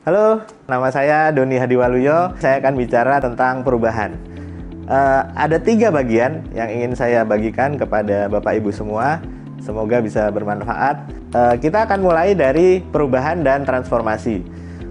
Halo, nama saya Doni Hadiwaluyo. Saya akan bicara tentang perubahan. Ada 3 bagian yang ingin saya bagikan kepada Bapak Ibu semua. Semoga bisa bermanfaat. Kita akan mulai dari perubahan dan transformasi.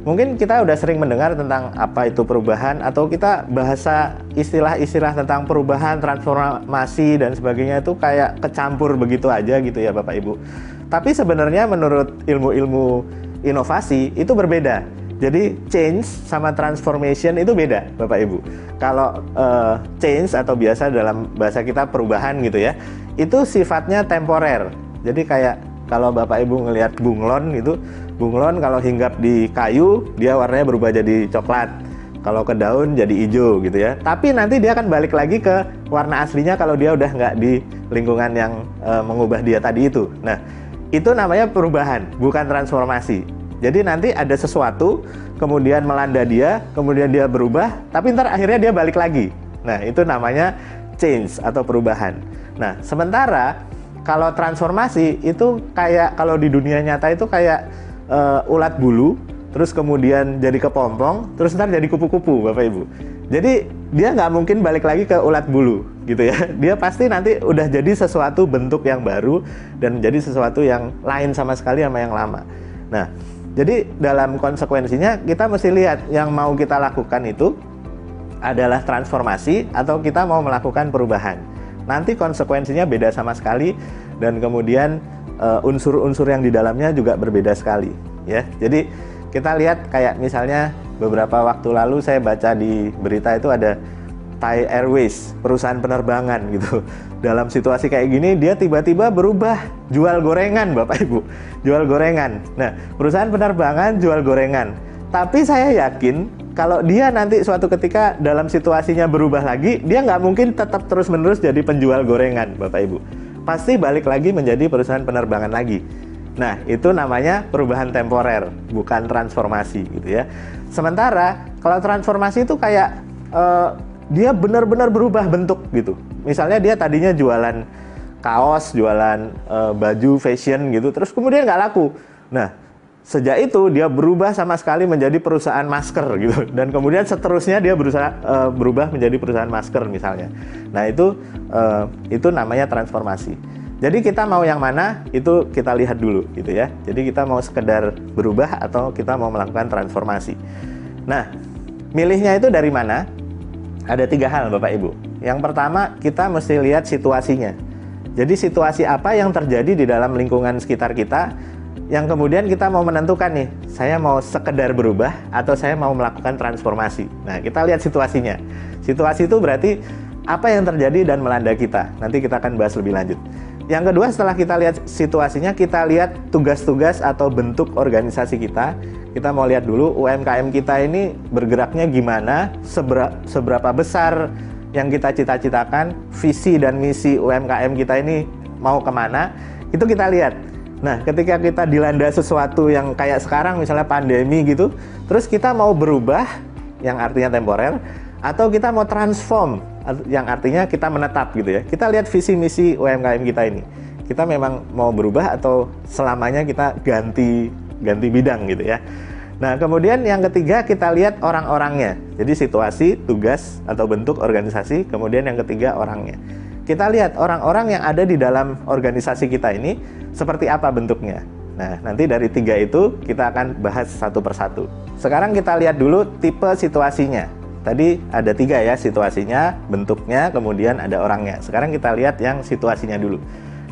Mungkin kita udah sering mendengar tentang apa itu perubahan, atau kita bahasa istilah-istilah tentang perubahan, transformasi, dan sebagainya itu kayak kecampur begitu aja gitu ya Bapak Ibu. Tapi sebenarnya menurut ilmu-ilmu inovasi itu berbeda. Jadi change sama transformation itu beda Bapak Ibu. Kalau change atau biasa dalam bahasa kita perubahan gitu ya, itu sifatnya temporer. Jadi kayak kalau Bapak Ibu ngelihat bunglon gitu, bunglon kalau hinggap di kayu dia warnanya berubah jadi coklat. Kalau ke daun jadi hijau gitu ya. Tapi nanti dia akan balik lagi ke warna aslinya kalau dia udah nggak di lingkungan yang mengubah dia tadi itu. Nah, itu namanya perubahan, bukan transformasi. Jadi nanti ada sesuatu, kemudian melanda dia, kemudian dia berubah, tapi ntar akhirnya dia balik lagi. Nah, itu namanya change atau perubahan. Nah, sementara kalau transformasi itu kayak kalau di dunia nyata itu kayak ulat bulu, terus kemudian jadi kepompong, terus ntar jadi kupu-kupu, Bapak Ibu. Jadi dia nggak mungkin balik lagi ke ulat bulu, gitu ya. Dia pasti nanti udah jadi sesuatu bentuk yang baru dan menjadi sesuatu yang lain sama sekali sama yang lama. Nah, jadi dalam konsekuensinya kita mesti lihat yang mau kita lakukan itu adalah transformasi atau kita mau melakukan perubahan. Nanti konsekuensinya beda sama sekali dan kemudian unsur-unsur yang di dalamnya juga berbeda sekali ya. Jadi kita lihat kayak misalnya beberapa waktu lalu saya baca di berita itu ada Thai Airways, perusahaan penerbangan gitu. Dalam situasi kayak gini dia tiba-tiba berubah jual gorengan Bapak Ibu. Jual gorengan. Nah, perusahaan penerbangan jual gorengan. Tapi saya yakin kalau dia nanti suatu ketika dalam situasinya berubah lagi, dia nggak mungkin tetap terus-menerus jadi penjual gorengan Bapak Ibu. Pasti balik lagi menjadi perusahaan penerbangan lagi. Nah, itu namanya perubahan temporer, bukan transformasi gitu ya. Sementara kalau transformasi itu kayak dia benar-benar berubah bentuk gitu. Misalnya dia tadinya jualan kaos, jualan baju fashion gitu, terus kemudian nggak laku. Nah, sejak itu dia berubah sama sekali menjadi perusahaan masker gitu. Dan kemudian seterusnya dia berubah menjadi perusahaan masker misalnya. Nah, itu namanya transformasi. Jadi kita mau yang mana, itu kita lihat dulu gitu ya. Jadi kita mau sekedar berubah atau kita mau melakukan transformasi. Nah, milihnya itu dari mana? Ada 3 hal Bapak Ibu. Yang pertama, kita mesti lihat situasinya. Jadi situasi apa yang terjadi di dalam lingkungan sekitar kita, yang kemudian kita mau menentukan nih, saya mau sekedar berubah atau saya mau melakukan transformasi. Nah, kita lihat situasinya. Situasi itu berarti apa yang terjadi dan melanda kita. Nanti kita akan bahas lebih lanjut. Yang kedua, setelah kita lihat situasinya, kita lihat tugas-tugas atau bentuk organisasi kita. Kita mau lihat dulu UMKM kita ini bergeraknya gimana, seberapa besar yang kita cita-citakan, visi dan misi UMKM kita ini mau kemana, itu kita lihat. Nah, ketika kita dilanda sesuatu yang kayak sekarang, misalnya pandemi gitu, terus kita mau berubah, yang artinya temporer, atau kita mau transform, yang artinya kita menetap gitu ya. Kita lihat visi misi UMKM kita ini. Kita memang mau berubah atau selamanya kita ganti bidang gitu ya. Nah, kemudian yang ketiga kita lihat orang-orangnya. Jadi situasi, tugas atau bentuk organisasi, kemudian yang ketiga orangnya. Kita lihat orang-orang yang ada di dalam organisasi kita ini seperti apa bentuknya. Nah, nanti dari 3 itu kita akan bahas satu persatu. Sekarang kita lihat dulu tipe situasinya. Tadi ada 3 ya, situasinya, bentuknya, kemudian ada orangnya. Sekarang kita lihat yang situasinya dulu.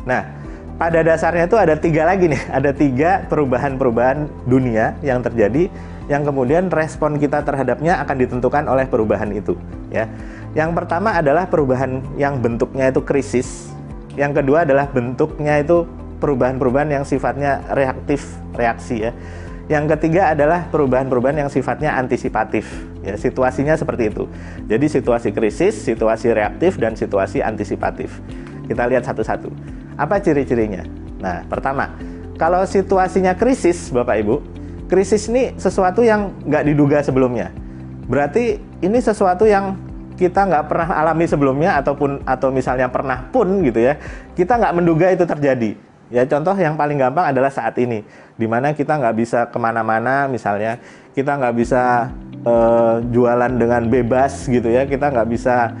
Nah, pada dasarnya itu ada 3 lagi nih. Ada 3 perubahan-perubahan dunia yang terjadi, yang kemudian respon kita terhadapnya akan ditentukan oleh perubahan itu. Ya. Yang pertama adalah perubahan yang bentuknya itu krisis. Yang kedua adalah bentuknya itu perubahan-perubahan yang sifatnya reaksi ya. Yang ketiga adalah perubahan-perubahan yang sifatnya antisipatif. Ya, situasinya seperti itu. Jadi situasi krisis, situasi reaktif, dan situasi antisipatif. Kita lihat satu-satu. Apa ciri-cirinya? Nah, pertama, kalau situasinya krisis, Bapak Ibu, krisis ini sesuatu yang nggak diduga sebelumnya. Berarti ini sesuatu yang kita nggak pernah alami sebelumnya, atau misalnya pernah pun gitu ya, kita nggak menduga itu terjadi. Ya, contoh yang paling gampang adalah saat ini, di mana kita nggak bisa kemana-mana, misalnya kita nggak bisa jualan dengan bebas gitu ya, kita nggak bisa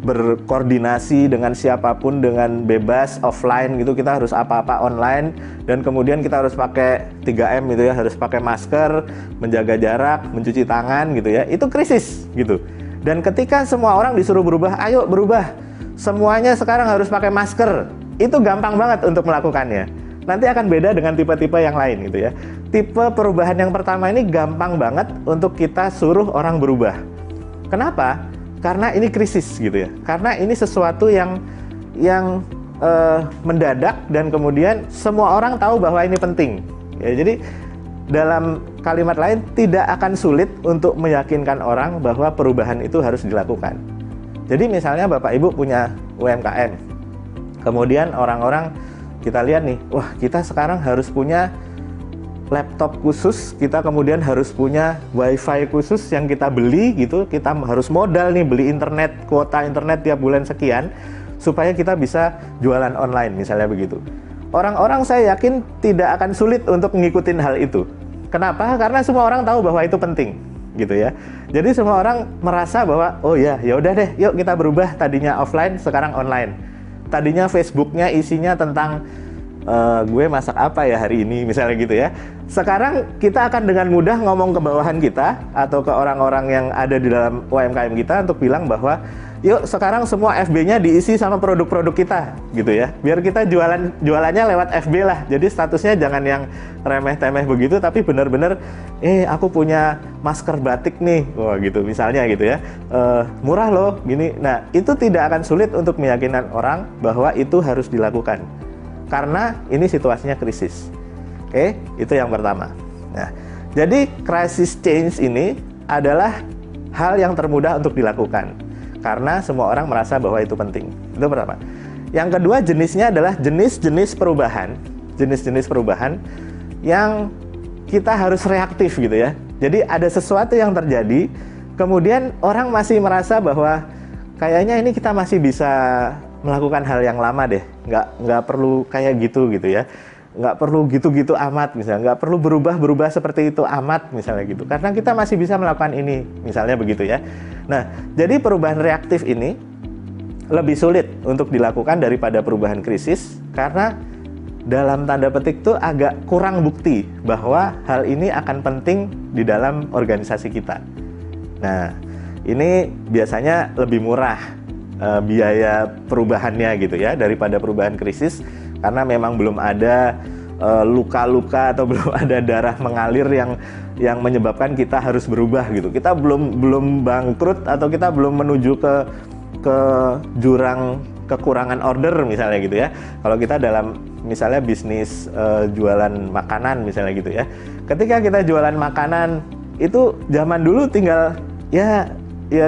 berkoordinasi dengan siapapun dengan bebas offline gitu, kita harus apa-apa online, dan kemudian kita harus pakai 3M gitu ya, harus pakai masker, menjaga jarak, mencuci tangan gitu ya. Itu krisis gitu. Dan ketika semua orang disuruh berubah, ayo berubah, semuanya sekarang harus pakai masker, itu gampang banget untuk melakukannya. Nanti akan beda dengan tipe-tipe yang lain gitu ya. Tipe perubahan yang pertama ini gampang banget untuk kita suruh orang berubah. Kenapa? Karena ini krisis gitu ya. Karena ini sesuatu yang mendadak, dan kemudian semua orang tahu bahwa ini penting. Ya, jadi dalam kalimat lain, tidak akan sulit untuk meyakinkan orang bahwa perubahan itu harus dilakukan. Jadi misalnya Bapak Ibu punya UMKM, kemudian orang-orang kita lihat nih, wah kita sekarang harus punya laptop khusus, kita kemudian harus punya wifi khusus yang kita beli gitu, kita harus modal nih beli internet, kuota internet tiap bulan sekian, supaya kita bisa jualan online misalnya begitu. Orang-orang saya yakin tidak akan sulit untuk ngikutin hal itu. Kenapa? Karena semua orang tahu bahwa itu penting gitu ya. Jadi semua orang merasa bahwa oh ya, ya udah deh, yuk kita berubah, tadinya offline sekarang online. Tadinya Facebooknya isinya tentang gue masak apa ya hari ini misalnya gitu ya. Sekarang kita akan dengan mudah ngomong ke bawahan kita atau ke orang-orang yang ada di dalam UMKM kita untuk bilang bahwa yuk sekarang semua FB-nya diisi sama produk-produk kita gitu ya. Biar kita jualannya lewat FB lah. Jadi statusnya jangan yang remeh-temeh begitu, tapi benar-benar aku punya masker batik nih, wah gitu misalnya gitu ya. Murah loh gini. Nah, itu tidak akan sulit untuk meyakinkan orang bahwa itu harus dilakukan. Karena ini situasinya krisis. Oke, itu yang pertama. Nah, jadi crisis change ini adalah hal yang termudah untuk dilakukan karena semua orang merasa bahwa itu penting. Itu pertama. Yang kedua, jenisnya adalah jenis-jenis perubahan. Jenis-jenis perubahan yang kita harus reaktif gitu ya. Jadi ada sesuatu yang terjadi, kemudian orang masih merasa bahwa kayaknya ini kita masih bisa melakukan hal yang lama deh, nggak perlu kayak gitu ya, nggak perlu gitu-gitu amat misalnya, nggak perlu berubah seperti itu amat misalnya gitu, karena kita masih bisa melakukan ini misalnya begitu ya. Nah, jadi perubahan reaktif ini lebih sulit untuk dilakukan daripada perubahan krisis, karena dalam tanda petik tuh agak kurang bukti bahwa hal ini akan penting di dalam organisasi kita. Nah, ini biasanya lebih murah biaya perubahannya gitu ya daripada perubahan krisis, karena memang belum ada luka-luka atau belum ada darah mengalir yang menyebabkan kita harus berubah gitu. Kita belum bangkrut atau kita belum menuju ke jurang kekurangan order misalnya gitu ya. Kalau kita dalam misalnya bisnis jualan makanan misalnya gitu ya. Ketika kita jualan makanan itu zaman dulu tinggal ya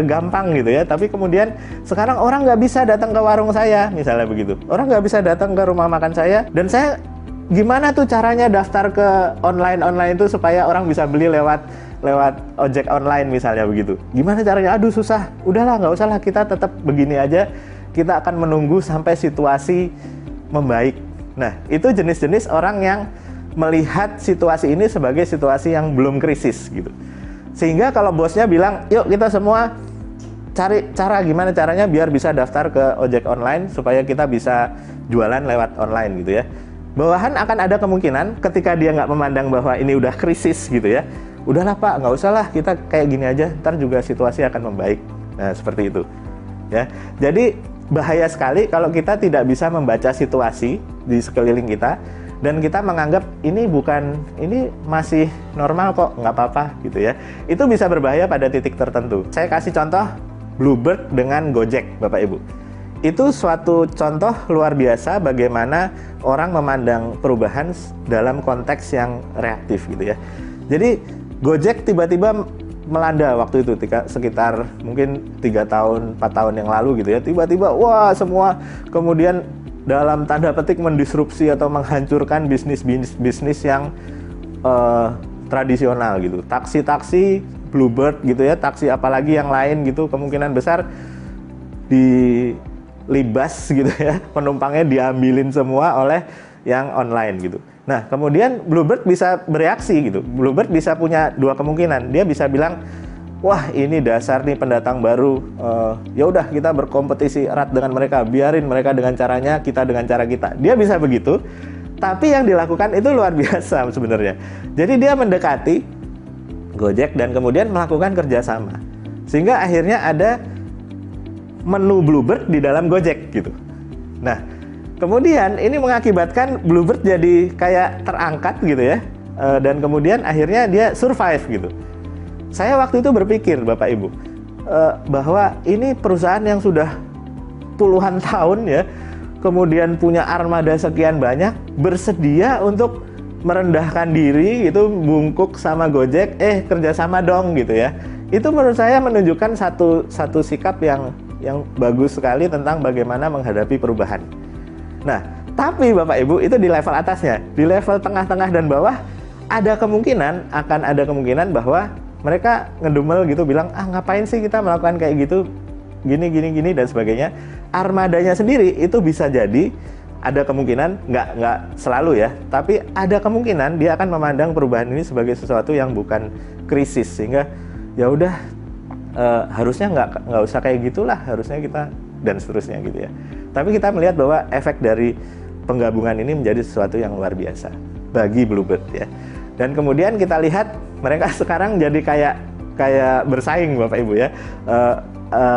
gampang gitu ya, tapi kemudian sekarang orang nggak bisa datang ke warung saya misalnya begitu, orang nggak bisa datang ke rumah makan saya, dan saya gimana tuh caranya daftar ke online itu supaya orang bisa beli lewat ojek online misalnya begitu, gimana caranya? Aduh susah, udahlah nggak usah lah, kita tetap begini aja, kita akan menunggu sampai situasi membaik. Nah, itu jenis-jenis orang yang melihat situasi ini sebagai situasi yang belum krisis gitu. Sehingga kalau bosnya bilang, yuk kita semua cari cara gimana caranya biar bisa daftar ke ojek online supaya kita bisa jualan lewat online gitu ya. Bawahan akan ada kemungkinan ketika dia nggak memandang bahwa ini udah krisis gitu ya. Udahlah Pak, nggak usah lah, kita kayak gini aja, ntar juga situasi akan membaik. Nah, seperti itu. Ya. Jadi bahaya sekali kalau kita tidak bisa membaca situasi di sekeliling kita, dan kita menganggap ini masih normal kok, nggak apa-apa gitu ya. Itu bisa berbahaya pada titik tertentu. Saya kasih contoh Bluebird dengan Gojek, Bapak Ibu. Itu suatu contoh luar biasa bagaimana orang memandang perubahan dalam konteks yang reaktif gitu ya. Jadi Gojek tiba-tiba melanda waktu itu sekitar mungkin 3 tahun, 4 tahun yang lalu gitu ya. Tiba-tiba wah semua kemudian dalam tanda petik mendisrupsi atau menghancurkan bisnis yang tradisional gitu. Taksi Bluebird gitu ya, taksi apalagi yang lain gitu, kemungkinan besar dilibas gitu ya, penumpangnya diambilin semua oleh yang online gitu. Nah, kemudian Bluebird bisa bereaksi gitu. Bluebird bisa punya dua kemungkinan. Dia bisa bilang, wah ini dasar nih pendatang baru, ya udah kita berkompetisi erat dengan mereka, biarin mereka dengan caranya, kita dengan cara kita. Dia bisa begitu, tapi yang dilakukan itu luar biasa sebenarnya. Jadi dia mendekati Gojek dan kemudian melakukan kerjasama, sehingga akhirnya ada menu Bluebird di dalam Gojek gitu. Nah, kemudian ini mengakibatkan Bluebird jadi kayak terangkat gitu ya, dan kemudian akhirnya dia survive gitu. Saya waktu itu berpikir, Bapak Ibu, bahwa ini perusahaan yang sudah puluhan tahun ya, kemudian punya armada sekian banyak, bersedia untuk merendahkan diri gitu, bungkuk sama Gojek, kerjasama dong gitu ya. Itu menurut saya menunjukkan satu sikap yang bagus sekali tentang bagaimana menghadapi perubahan. Nah, tapi Bapak Ibu itu di level atasnya, di level tengah-tengah dan bawah akan ada kemungkinan bahwa mereka ngedumel gitu, bilang ngapain sih kita melakukan kayak gitu, gini dan sebagainya. Armadanya sendiri itu bisa jadi ada kemungkinan, nggak selalu ya, tapi ada kemungkinan dia akan memandang perubahan ini sebagai sesuatu yang bukan krisis, sehingga ya udah harusnya nggak usah kayak gitulah, harusnya kita, dan seterusnya gitu ya. Tapi kita melihat bahwa efek dari penggabungan ini menjadi sesuatu yang luar biasa bagi Bluebird ya. Dan kemudian kita lihat mereka sekarang jadi kayak bersaing Bapak Ibu ya.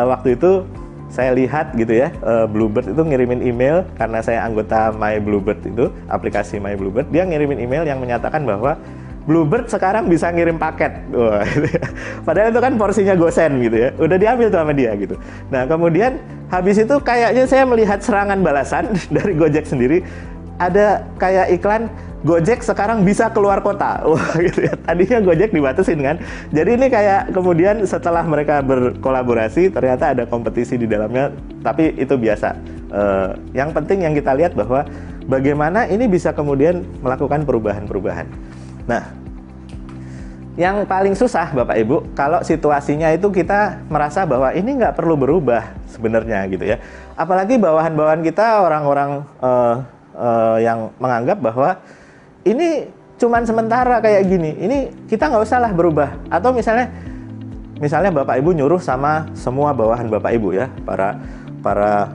Waktu itu saya lihat gitu ya, Bluebird itu ngirimin email, karena saya anggota My Bluebird itu, aplikasi My Bluebird, dia ngirimin email yang menyatakan bahwa Bluebird sekarang bisa ngirim paket. Wah, gitu ya. Padahal itu kan porsinya gosen gitu ya, udah diambil tuh sama dia gitu. Nah kemudian habis itu kayaknya saya melihat serangan balasan dari Gojek sendiri, ada kayak iklan, Gojek sekarang bisa keluar kota. Wah gitu ya, tadinya Gojek dibatasin kan. Jadi ini kayak kemudian setelah mereka berkolaborasi, ternyata ada kompetisi di dalamnya, tapi itu biasa. Yang penting yang kita lihat bahwa bagaimana ini bisa kemudian melakukan perubahan-perubahan. Nah, yang paling susah Bapak Ibu, kalau situasinya itu kita merasa bahwa ini nggak perlu berubah sebenarnya gitu ya. Apalagi bawahan-bawahan kita, orang-orang yang menganggap bahwa ini cuman sementara kayak gini, ini kita nggak usah lah berubah. Atau misalnya Bapak Ibu nyuruh sama semua bawahan Bapak Ibu ya, para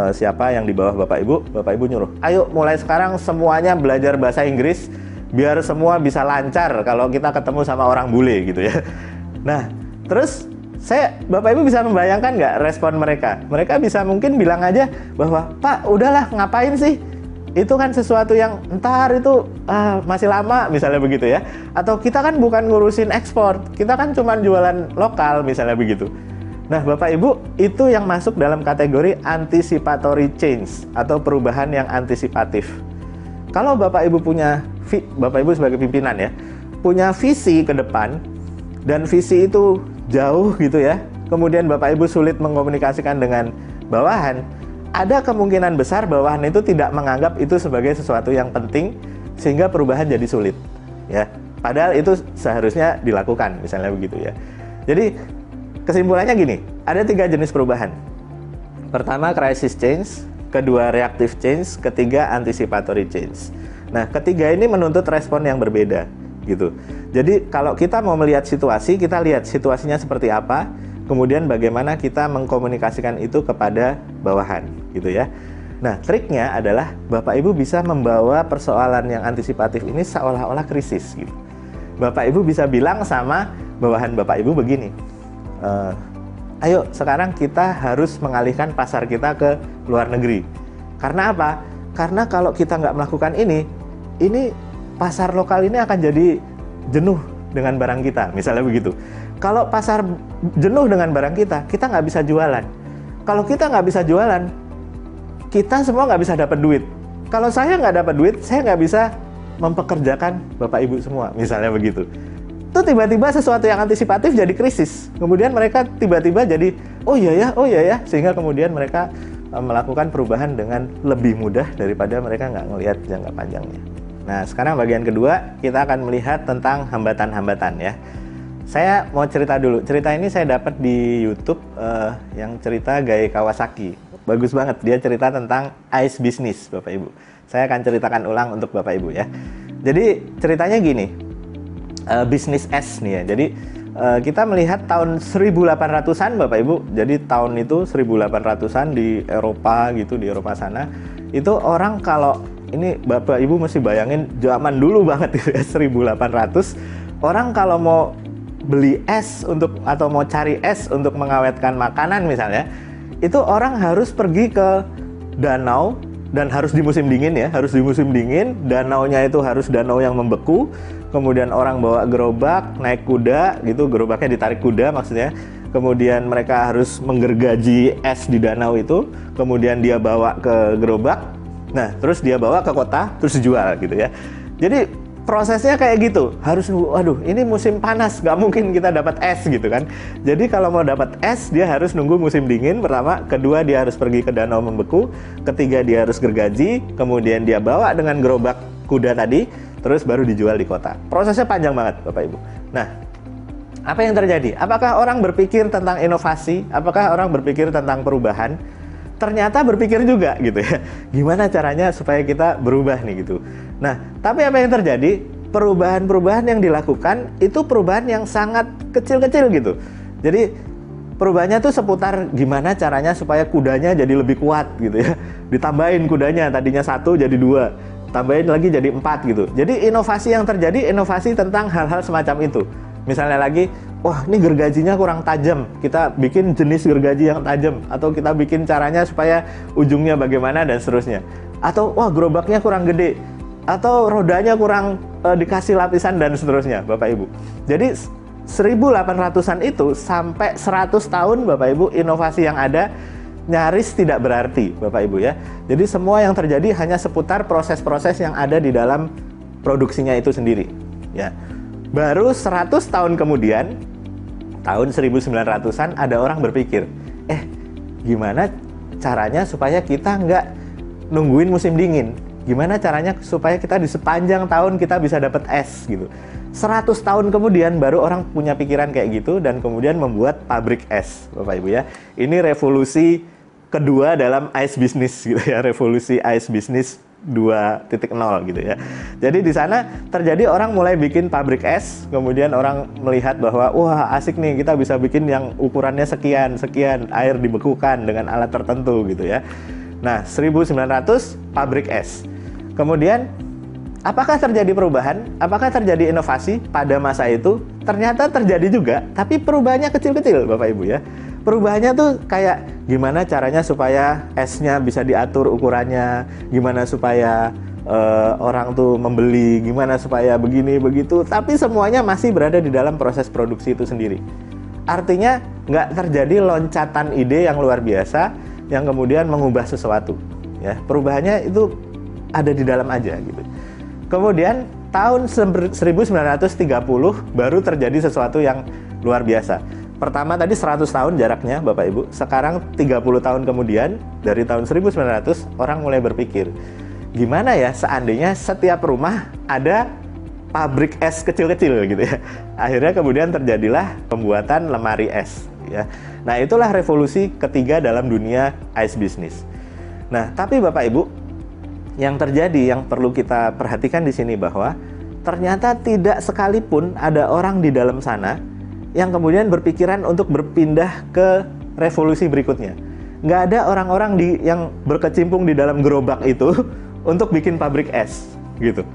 siapa yang di bawah Bapak Ibu nyuruh, ayo mulai sekarang semuanya belajar bahasa Inggris, biar semua bisa lancar kalau kita ketemu sama orang bule gitu ya. Nah, terus Bapak Ibu bisa membayangkan nggak respon mereka? Mereka bisa mungkin bilang aja bahwa, Pak, udahlah ngapain sih? Itu kan sesuatu yang ntar itu masih lama, misalnya begitu ya. Atau kita kan bukan ngurusin ekspor, kita kan cuma jualan lokal, misalnya begitu. Nah, Bapak Ibu, itu yang masuk dalam kategori anticipatory change atau perubahan yang antisipatif. Kalau Bapak Ibu Bapak Ibu sebagai pimpinan ya, punya visi ke depan, dan visi itu jauh gitu ya, kemudian Bapak Ibu sulit mengkomunikasikan dengan bawahan, ada kemungkinan besar bawahan itu tidak menganggap itu sebagai sesuatu yang penting, sehingga perubahan jadi sulit ya. Padahal itu seharusnya dilakukan, misalnya begitu ya. Jadi kesimpulannya gini, ada 3 jenis perubahan. Pertama crisis change, kedua reactive change, ketiga anticipatory change. Nah, ketiga ini menuntut respon yang berbeda gitu. Jadi kalau kita mau melihat situasi, kita lihat situasinya seperti apa, kemudian bagaimana kita mengkomunikasikan itu kepada bawahan gitu ya. Nah, triknya adalah Bapak Ibu bisa membawa persoalan yang antisipatif ini seolah-olah krisis gitu. Bapak Ibu bisa bilang sama bawahan Bapak Ibu begini, ayo sekarang kita harus mengalihkan pasar kita ke luar negeri. Karena apa? Karena kalau kita nggak melakukan ini pasar lokal ini akan jadi jenuh dengan barang kita, misalnya begitu. Kalau pasar jenuh dengan barang kita nggak bisa jualan. Kalau kita nggak bisa jualan, kita semua nggak bisa dapat duit. Kalau saya nggak dapat duit, saya nggak bisa mempekerjakan Bapak Ibu semua, misalnya begitu. Itu tiba-tiba sesuatu yang antisipatif jadi krisis. Kemudian mereka tiba-tiba jadi, oh iya ya, sehingga kemudian mereka melakukan perubahan dengan lebih mudah daripada mereka nggak ngelihat jangka panjangnya. Nah, sekarang bagian kedua, kita akan melihat tentang hambatan-hambatan ya. Saya mau cerita dulu. Cerita ini saya dapat di YouTube yang cerita Gai Kawasaki. Bagus banget, dia cerita tentang ice business, Bapak Ibu. Saya akan ceritakan ulang untuk Bapak Ibu ya. Jadi ceritanya gini, bisnis S nih ya. Jadi kita melihat tahun 1800-an Bapak Ibu. Jadi tahun itu 1800-an di Eropa gitu, di Eropa sana. Itu orang kalau ini Bapak Ibu mesti bayangin zaman dulu banget gitu ya, 1800. Orang kalau mau beli es atau mau cari es untuk mengawetkan makanan misalnya, itu orang harus pergi ke danau dan harus di musim dingin ya, harus di musim dingin. Danaunya itu harus danau yang membeku. Kemudian orang bawa gerobak, naik kuda gitu, gerobaknya ditarik kuda maksudnya. Kemudian mereka harus menggergaji es di danau itu, kemudian dia bawa ke gerobak. Nah, terus dia bawa ke kota, terus dijual gitu ya. Jadi prosesnya kayak gitu, harus waduh ini musim panas, nggak mungkin kita dapat es gitu kan. Jadi kalau mau dapat es dia harus nunggu musim dingin pertama, kedua dia harus pergi ke danau membeku, ketiga dia harus gergaji, kemudian dia bawa dengan gerobak kuda tadi, terus baru dijual di kota. Prosesnya panjang banget Bapak Ibu. Nah, apa yang terjadi? Apakah orang berpikir tentang inovasi? Apakah orang berpikir tentang perubahan? Ternyata berpikir juga gitu ya. Gimana caranya supaya kita berubah nih gitu. Nah, tapi apa yang terjadi? Perubahan-perubahan yang dilakukan itu perubahan yang sangat kecil-kecil gitu. Jadi perubahannya tuh seputar gimana caranya supaya kudanya jadi lebih kuat gitu ya. Ditambahin kudanya, tadinya 1 jadi 2. Tambahin lagi jadi 4 gitu. Jadi inovasi yang terjadi, inovasi tentang hal-hal semacam itu. Misalnya lagi, wah ini gergajinya kurang tajam, kita bikin jenis gergaji yang tajam. Atau kita bikin caranya supaya ujungnya bagaimana dan seterusnya. Atau wah gerobaknya kurang gede, atau rodanya kurang dikasih lapisan dan seterusnya Bapak Ibu. Jadi 1800-an itu sampai 100 tahun Bapak Ibu, inovasi yang ada nyaris tidak berarti Bapak Ibu ya. Jadi semua yang terjadi hanya seputar proses-proses yang ada di dalam produksinya itu sendiri ya. Baru 100 tahun kemudian, tahun 1900-an ada orang berpikir, gimana caranya supaya kita nggak nungguin musim dingin? Gimana caranya supaya kita di sepanjang tahun kita bisa dapat es gitu. 100 tahun kemudian baru orang punya pikiran kayak gitu dan kemudian membuat pabrik es Bapak Ibu ya. Ini revolusi kedua dalam ice business gitu ya, revolusi ice business 2.0 gitu ya. Jadi di sana terjadi orang mulai bikin pabrik es, kemudian orang melihat bahwa wah asik nih kita bisa bikin yang ukurannya sekian, air dibekukan dengan alat tertentu gitu ya. Nah, 1900 pabrik es. Kemudian apakah terjadi perubahan? Apakah terjadi inovasi pada masa itu? Ternyata terjadi juga, tapi perubahannya kecil-kecil Bapak Ibu ya. Perubahannya tuh kayak gimana caranya supaya esnya bisa diatur ukurannya, gimana supaya orang tuh membeli, gimana supaya begini begitu, tapi semuanya masih berada di dalam proses produksi itu sendiri. Artinya nggak terjadi loncatan ide yang luar biasa yang kemudian mengubah sesuatu ya. Perubahannya itu ada di dalam aja gitu. Kemudian tahun 1930 baru terjadi sesuatu yang luar biasa. Pertama tadi 100 tahun jaraknya Bapak Ibu. Sekarang 30 tahun kemudian, dari tahun 1900 orang mulai berpikir, gimana ya seandainya setiap rumah ada pabrik es kecil-kecil gitu ya. Akhirnya kemudian terjadilah pembuatan lemari es ya. Nah, itulah revolusi ketiga dalam dunia ice business. Nah, tapi Bapak Ibu, yang terjadi yang perlu kita perhatikan di sini bahwa ternyata tidak sekalipun ada orang di dalam sana yang kemudian berpikiran untuk berpindah ke revolusi berikutnya. Nggak ada orang-orang yang berkecimpung di dalam gerobak itu untuk bikin pabrik es, gitu.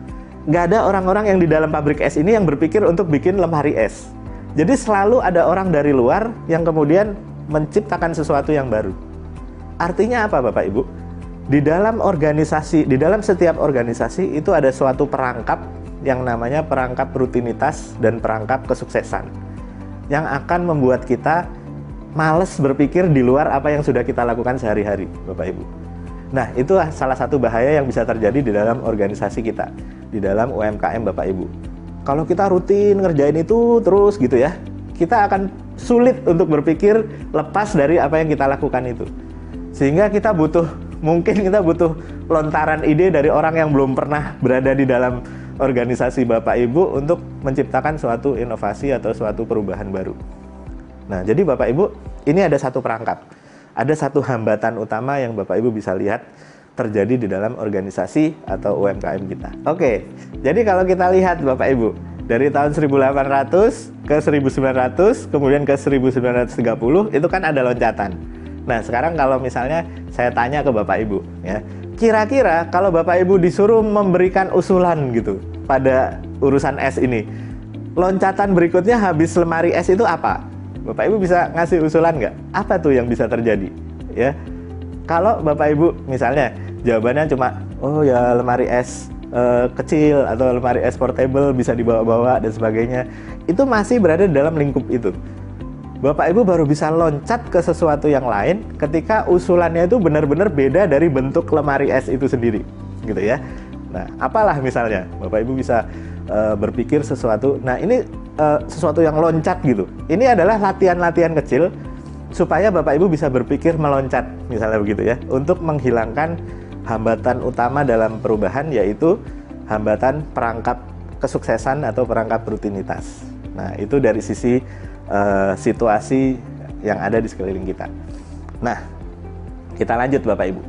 Nggak ada orang-orang yang di dalam pabrik es ini yang berpikir untuk bikin lemari es. Jadi selalu ada orang dari luar yang kemudian menciptakan sesuatu yang baru. Artinya apa Bapak Ibu? Di dalam organisasi, di dalam setiap organisasi itu ada suatu perangkap yang namanya perangkap rutinitas dan perangkap kesuksesan, yang akan membuat kita males berpikir di luar apa yang sudah kita lakukan sehari-hari, Bapak Ibu. Nah, itu salah satu bahaya yang bisa terjadi di dalam organisasi kita, di dalam UMKM Bapak Ibu. Kalau kita rutin ngerjain itu terus gitu ya, kita akan sulit untuk berpikir lepas dari apa yang kita lakukan itu. Sehingga mungkin kita butuh lontaran ide dari orang yang belum pernah berada di dalam organisasi Bapak Ibu untuk menciptakan suatu inovasi atau suatu perubahan baru. Nah, jadi Bapak Ibu, ini ada satu perangkap. Ada satu hambatan utama yang Bapak Ibu bisa lihat terjadi di dalam organisasi atau UMKM kita. Oke, jadi kalau kita lihat Bapak Ibu, dari tahun 1800 ke 1900, kemudian ke 1930, itu kan ada loncatan. Nah, sekarang kalau misalnya saya tanya ke Bapak Ibu, ya, kira-kira kalau Bapak Ibu disuruh memberikan usulan gitu pada urusan es ini, loncatan berikutnya habis lemari es itu apa? Bapak Ibu bisa ngasih usulan nggak? Apa tuh yang bisa terjadi? Ya, kalau Bapak Ibu misalnya jawabannya cuma, oh ya lemari es kecil atau lemari es portable bisa dibawa-bawa dan sebagainya, itu masih berada dalam lingkup itu. Bapak Ibu baru bisa loncat ke sesuatu yang lain ketika usulannya itu benar-benar beda dari bentuk lemari es itu sendiri, gitu ya. Nah, apalah misalnya, Bapak Ibu bisa berpikir sesuatu. Nah, ini sesuatu yang loncat gitu. Ini adalah latihan-latihan kecil supaya Bapak Ibu bisa berpikir meloncat, misalnya begitu ya, untuk menghilangkan hambatan utama dalam perubahan, yaitu hambatan perangkap kesuksesan atau perangkap rutinitas. Nah, itu dari sisi situasi yang ada di sekeliling kita. Nah, kita lanjut Bapak Ibu.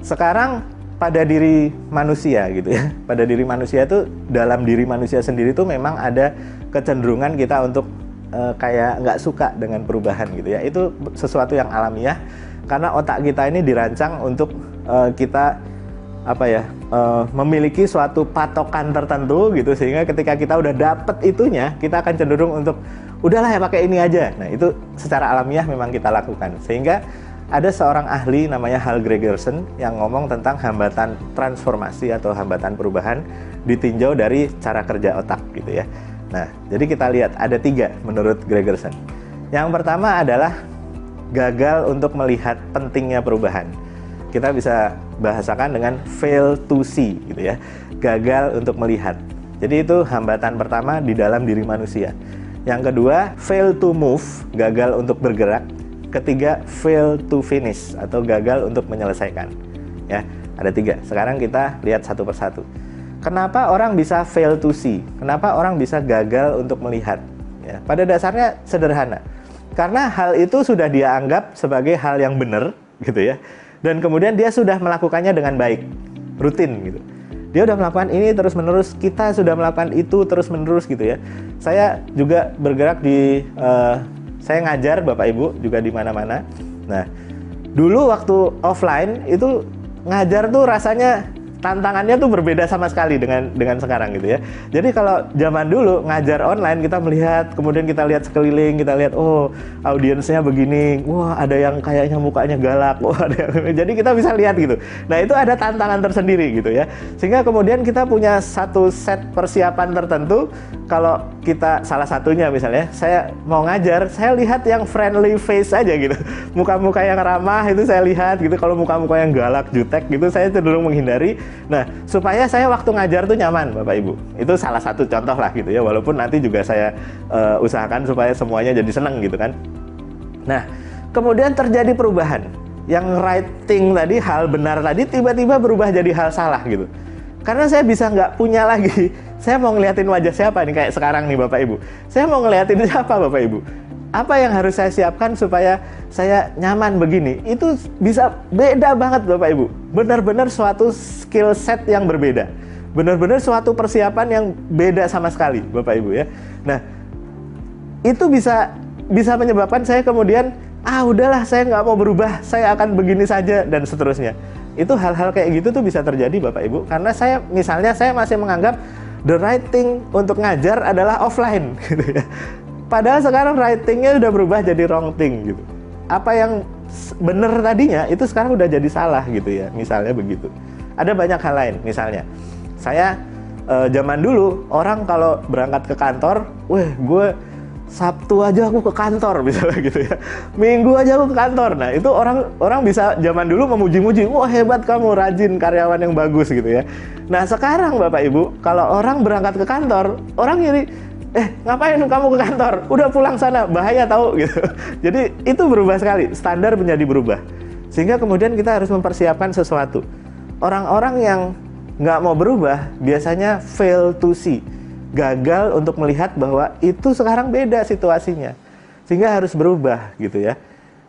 Sekarang pada diri manusia gitu ya. Pada diri manusia itu, dalam diri manusia sendiri itu memang ada kecenderungan kita untuk kayak nggak suka dengan perubahan gitu ya. Itu sesuatu yang alamiah karena otak kita ini dirancang untuk kita memiliki suatu patokan tertentu gitu, sehingga ketika kita udah dapet itunya, kita akan cenderung untuk udahlah ya pakai ini aja. Nah, itu secara alamiah memang kita lakukan. Sehingga ada seorang ahli namanya Hal Gregersen yang ngomong tentang hambatan transformasi atau hambatan perubahan ditinjau dari cara kerja otak gitu ya. Nah, jadi kita lihat ada 3 menurut Gregersen. Yang pertama adalah gagal untuk melihat pentingnya perubahan. Kita bisa bahasakan dengan fail to see gitu ya. Gagal untuk melihat. Jadi itu hambatan pertama di dalam diri manusia. Yang kedua, fail to move, gagal untuk bergerak. Ketiga, fail to finish atau gagal untuk menyelesaikan. Ya, ada 3. Sekarang kita lihat satu persatu. Kenapa orang bisa fail to see? Kenapa orang bisa gagal untuk melihat? Ya, pada dasarnya sederhana. Karena hal itu sudah dia anggap sebagai hal yang benar, gitu ya. Dan kemudian dia sudah melakukannya dengan baik, rutin gitu. Dia udah melakukan ini terus-menerus, kita sudah melakukan itu terus-menerus gitu ya. Saya juga bergerak di, saya ngajar Bapak Ibu juga di mana-mana. Nah, dulu waktu offline itu ngajar tuh rasanya tantangannya tuh berbeda sama sekali dengan sekarang gitu ya. Jadi kalau zaman dulu ngajar online, kita melihat, kemudian kita lihat sekeliling, kita lihat, oh audiensnya begini, wah ada yang kayaknya mukanya galak, wah ada yang, jadi kita bisa lihat gitu. Nah, itu ada tantangan tersendiri gitu ya. Sehingga kemudian kita punya satu set persiapan tertentu. Kalau kita salah satunya misalnya, saya mau ngajar, saya lihat yang friendly face aja gitu. Muka-muka yang ramah itu saya lihat gitu. Kalau muka-muka yang galak, jutek gitu, saya cenderung menghindari. Nah, supaya saya waktu ngajar tuh nyaman, Bapak Ibu. Itu salah satu contoh lah gitu ya. Walaupun nanti juga saya usahakan supaya semuanya jadi seneng gitu kan. Nah, kemudian terjadi perubahan. Yang right thing tadi, hal benar tadi, tiba-tiba berubah jadi hal salah gitu. Karena saya bisa nggak punya lagi. Saya mau ngeliatin wajah siapa nih, kayak sekarang nih Bapak Ibu. Saya mau ngeliatin siapa Bapak Ibu. Apa yang harus saya siapkan supaya saya nyaman begini? Itu bisa beda banget Bapak Ibu. Benar-benar suatu skill set yang berbeda. Benar-benar suatu persiapan yang beda sama sekali Bapak Ibu ya. Nah, itu bisa menyebabkan saya kemudian, udahlah saya nggak mau berubah, saya akan begini saja dan seterusnya. Itu hal-hal kayak gitu tuh bisa terjadi Bapak Ibu. Karena saya masih menganggap the right thing untuk ngajar adalah offline gitu ya. Padahal sekarang right thing-nya udah berubah jadi wrong thing gitu. Apa yang benar tadinya itu sekarang udah jadi salah gitu ya. Misalnya begitu. Ada banyak hal lain. Misalnya saya zaman dulu orang kalau berangkat ke kantor, gue Sabtu aja aku ke kantor misalnya gitu ya. Minggu aja aku ke kantor. Nah, itu orang bisa zaman dulu memuji-muji, wah hebat kamu, rajin, karyawan yang bagus gitu ya. Nah, sekarang Bapak Ibu, kalau orang berangkat ke kantor, orang jadi ngapain kamu ke kantor? Udah pulang sana, bahaya tahu gitu. Jadi itu berubah sekali, standar menjadi berubah. Sehingga kemudian kita harus mempersiapkan sesuatu. Orang-orang yang nggak mau berubah biasanya fail to see. Gagal untuk melihat bahwa itu sekarang beda situasinya, sehingga harus berubah gitu ya.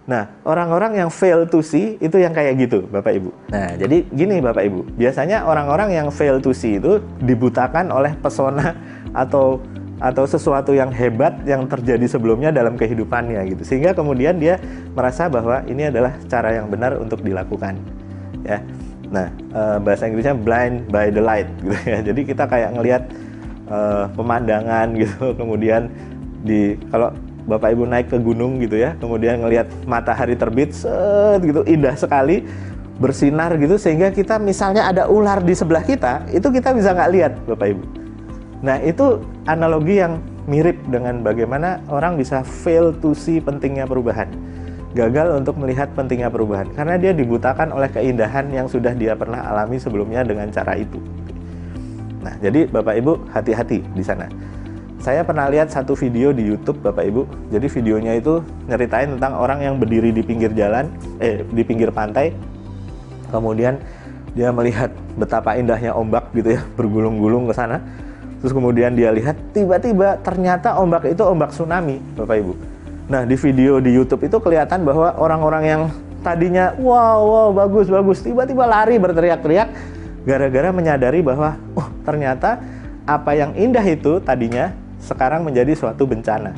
Nah, orang-orang yang fail to see itu yang kayak gitu, Bapak Ibu. Nah, jadi gini Bapak Ibu, biasanya orang-orang yang fail to see itu dibutakan oleh pesona atau sesuatu yang hebat yang terjadi sebelumnya dalam kehidupannya gitu. Sehingga kemudian dia merasa bahwa ini adalah cara yang benar untuk dilakukan. Ya. Nah, bahasa Inggrisnya blind by the light gitu ya. Jadi kita kayak ngelihat pemandangan gitu, kemudian kalau Bapak Ibu naik ke gunung gitu ya, kemudian ngelihat matahari terbit, gitu indah sekali, bersinar gitu, sehingga kita misalnya ada ular di sebelah kita, itu kita bisa nggak lihat Bapak Ibu. Nah, itu analogi yang mirip dengan bagaimana orang bisa fail to see pentingnya perubahan, gagal untuk melihat pentingnya perubahan, karena dia dibutakan oleh keindahan yang sudah dia pernah alami sebelumnya dengan cara itu. Nah, jadi Bapak Ibu hati-hati di sana. Saya pernah lihat satu video di YouTube Bapak Ibu. Jadi videonya itu nyeritain tentang orang yang berdiri di pinggir jalan, di pinggir pantai. Kemudian dia melihat betapa indahnya ombak gitu ya, bergulung-gulung ke sana. Terus kemudian dia lihat tiba-tiba ternyata ombak itu ombak tsunami, Bapak Ibu. Nah, di video di YouTube itu kelihatan bahwa orang-orang yang tadinya wow bagus, tiba-tiba lari berteriak-teriak gara-gara menyadari bahwa ternyata apa yang indah itu tadinya sekarang menjadi suatu bencana.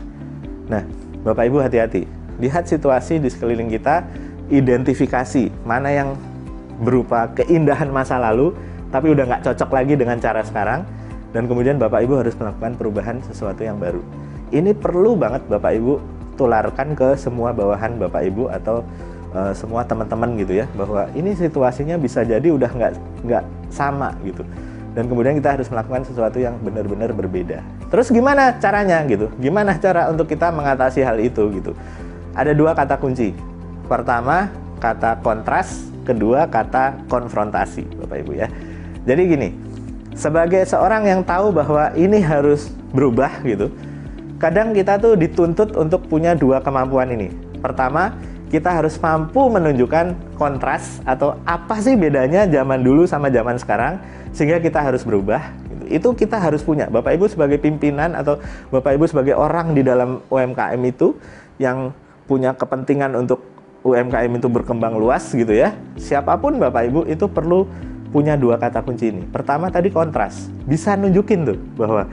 Nah, Bapak Ibu hati-hati. Lihat situasi di sekeliling kita, identifikasi mana yang berupa keindahan masa lalu, tapi udah nggak cocok lagi dengan cara sekarang, dan kemudian Bapak Ibu harus melakukan perubahan sesuatu yang baru. Ini perlu banget Bapak Ibu tularkan ke semua bawahan Bapak Ibu atau semua teman-teman gitu ya, bahwa ini situasinya bisa jadi udah nggak sama gitu. Dan kemudian kita harus melakukan sesuatu yang benar-benar berbeda. Terus gimana caranya gitu? Gimana cara untuk kita mengatasi hal itu gitu? Ada dua kata kunci. Pertama, kata kontras. Kedua, kata konfrontasi, Bapak Ibu ya. Jadi gini, sebagai seorang yang tahu bahwa ini harus berubah gitu, kadang kita tuh dituntut untuk punya dua kemampuan ini. Pertama, kita harus mampu menunjukkan kontras atau apa sih bedanya zaman dulu sama zaman sekarang, sehingga kita harus berubah. Itu kita harus punya. Bapak Ibu sebagai pimpinan atau Bapak Ibu sebagai orang di dalam UMKM itu yang punya kepentingan untuk UMKM itu berkembang luas gitu ya. Siapapun Bapak Ibu itu perlu punya dua kata kunci ini. Pertama tadi kontras. Bisa nunjukin tuh bahwa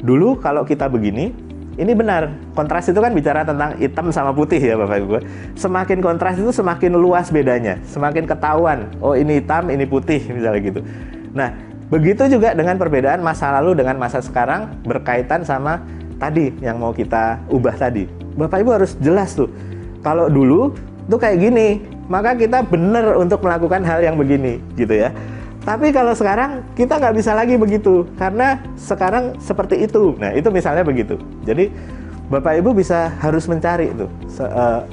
dulu kalau kita begini, ini benar. Kontras itu kan bicara tentang hitam sama putih ya Bapak Ibu. Semakin kontras itu semakin luas bedanya, semakin ketahuan. Oh, ini hitam, ini putih misalnya gitu. Nah, begitu juga dengan perbedaan masa lalu dengan masa sekarang berkaitan sama tadi yang mau kita ubah tadi. Bapak Ibu harus jelas tuh. Kalau dulu tuh kayak gini, maka kita benar untuk melakukan hal yang begini gitu ya. Tapi kalau sekarang kita nggak bisa lagi begitu, karena sekarang seperti itu. Nah, itu misalnya begitu. Jadi Bapak Ibu harus mencari itu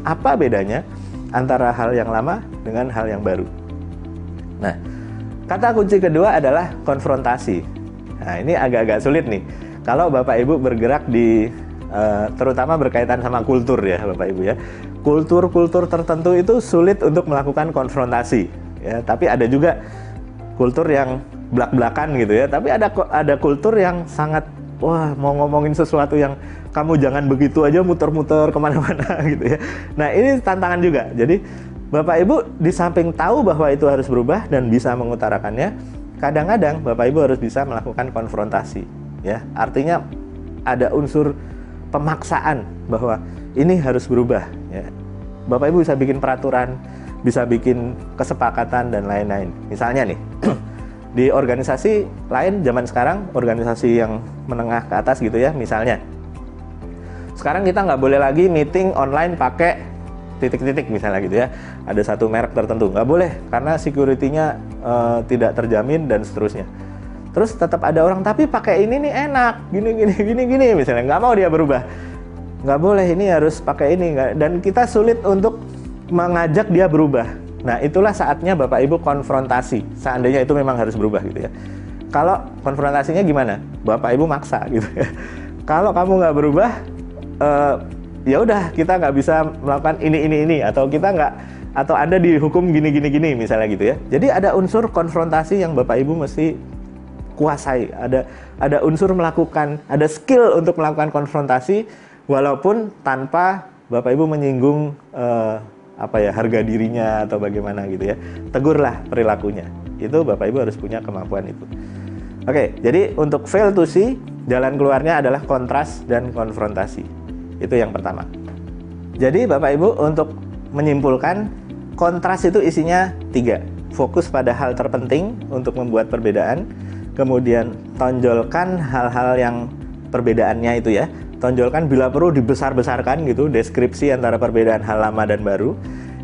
apa bedanya antara hal yang lama dengan hal yang baru. Nah, kata kunci kedua adalah konfrontasi. Nah, ini agak-agak sulit nih. Kalau Bapak Ibu bergerak di terutama berkaitan sama kultur ya Bapak Ibu ya. Kultur-kultur tertentu itu sulit untuk melakukan konfrontasi ya, tapi ada juga kultur yang belak-belakan gitu ya, tapi ada kultur yang sangat mau ngomongin sesuatu yang kamu jangan begitu aja muter-muter kemana-mana gitu ya. Nah, ini tantangan juga. Jadi Bapak Ibu di samping tahu bahwa itu harus berubah dan bisa mengutarakannya, kadang-kadang Bapak Ibu harus bisa melakukan konfrontasi ya. Artinya ada unsur pemaksaan bahwa ini harus berubah ya. Bapak Ibu bisa bikin peraturan, bisa bikin kesepakatan dan lain-lain. Misalnya nih, di organisasi lain zaman sekarang, organisasi yang menengah ke atas gitu ya, misalnya sekarang kita nggak boleh lagi meeting online pakai titik-titik misalnya gitu ya, ada satu merek tertentu, nggak boleh karena security-nya tidak terjamin dan seterusnya. Terus tetap ada orang, tapi pakai ini nih enak, gini misalnya, nggak mau dia berubah, nggak boleh, ini harus pakai ini, dan kita sulit untuk mengajak dia berubah. Nah, itulah saatnya Bapak Ibu konfrontasi, seandainya itu memang harus berubah gitu ya. Kalau konfrontasinya gimana? Bapak Ibu maksa gitu ya. Kalau kamu nggak berubah, ya udah kita nggak bisa melakukan ini, atau kita nggak, atau Anda dihukum gini misalnya gitu ya. Jadi ada unsur konfrontasi yang Bapak Ibu mesti kuasai, ada unsur melakukan, ada skill untuk melakukan konfrontasi walaupun tanpa Bapak Ibu menyinggung harga dirinya atau bagaimana gitu ya. Tegurlah perilakunya. Itu Bapak Ibu harus punya kemampuan itu. Oke, jadi untuk fail to see, jalan keluarnya adalah kontras dan konfrontasi. Itu yang pertama. Jadi Bapak Ibu untuk menyimpulkan, kontras itu isinya 3. Fokus pada hal terpenting untuk membuat perbedaan. Kemudian tonjolkan hal-hal yang perbedaannya itu ya. Tonjolkan bila perlu dibesar-besarkan gitu, deskripsi antara perbedaan hal lama dan baru.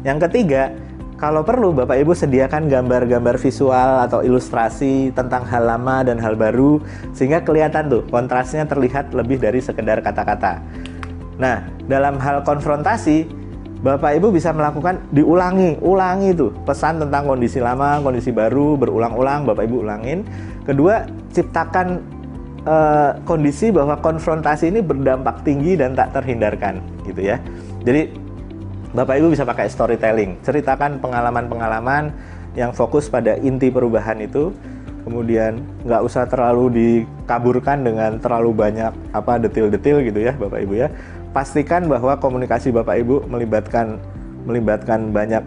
Yang ketiga, kalau perlu Bapak Ibu sediakan gambar-gambar visual atau ilustrasi tentang hal lama dan hal baru, sehingga kelihatan tuh kontrasnya terlihat lebih dari sekedar kata-kata. Nah, dalam hal konfrontasi, Bapak Ibu bisa melakukan ulangi tuh pesan tentang kondisi lama, kondisi baru, berulang-ulang Bapak Ibu ulangin. Kedua, ciptakan kondisi bahwa konfrontasi ini berdampak tinggi dan tak terhindarkan gitu ya. Jadi Bapak Ibu bisa pakai storytelling, ceritakan pengalaman-pengalaman yang fokus pada inti perubahan itu, kemudian nggak usah terlalu dikaburkan dengan terlalu banyak detail-detail gitu ya Bapak Ibu ya. Pastikan bahwa komunikasi Bapak Ibu melibatkan banyak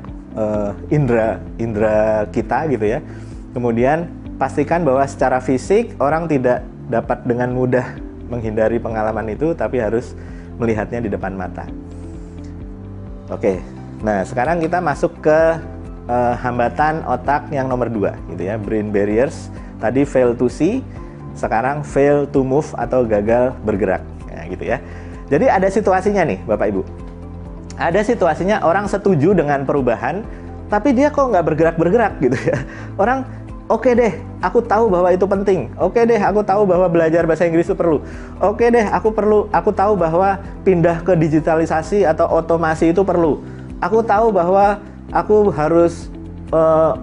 indera kita gitu ya. Kemudian pastikan bahwa secara fisik orang tidak dapat dengan mudah menghindari pengalaman itu, tapi harus melihatnya di depan mata. Oke, nah sekarang kita masuk ke hambatan otak yang nomor 2 gitu ya, brain barriers. Tadi fail to see, sekarang fail to move atau gagal bergerak, ya, gitu ya. Jadi ada situasinya nih Bapak Ibu. Ada situasinya orang setuju dengan perubahan, tapi dia kok nggak bergerak-bergerak gitu ya. Orang oke deh, aku tahu bahwa itu penting. Oke deh, aku tahu bahwa belajar bahasa Inggris itu perlu. Oke deh, aku tahu bahwa pindah ke digitalisasi atau otomasi itu perlu. Aku tahu bahwa aku harus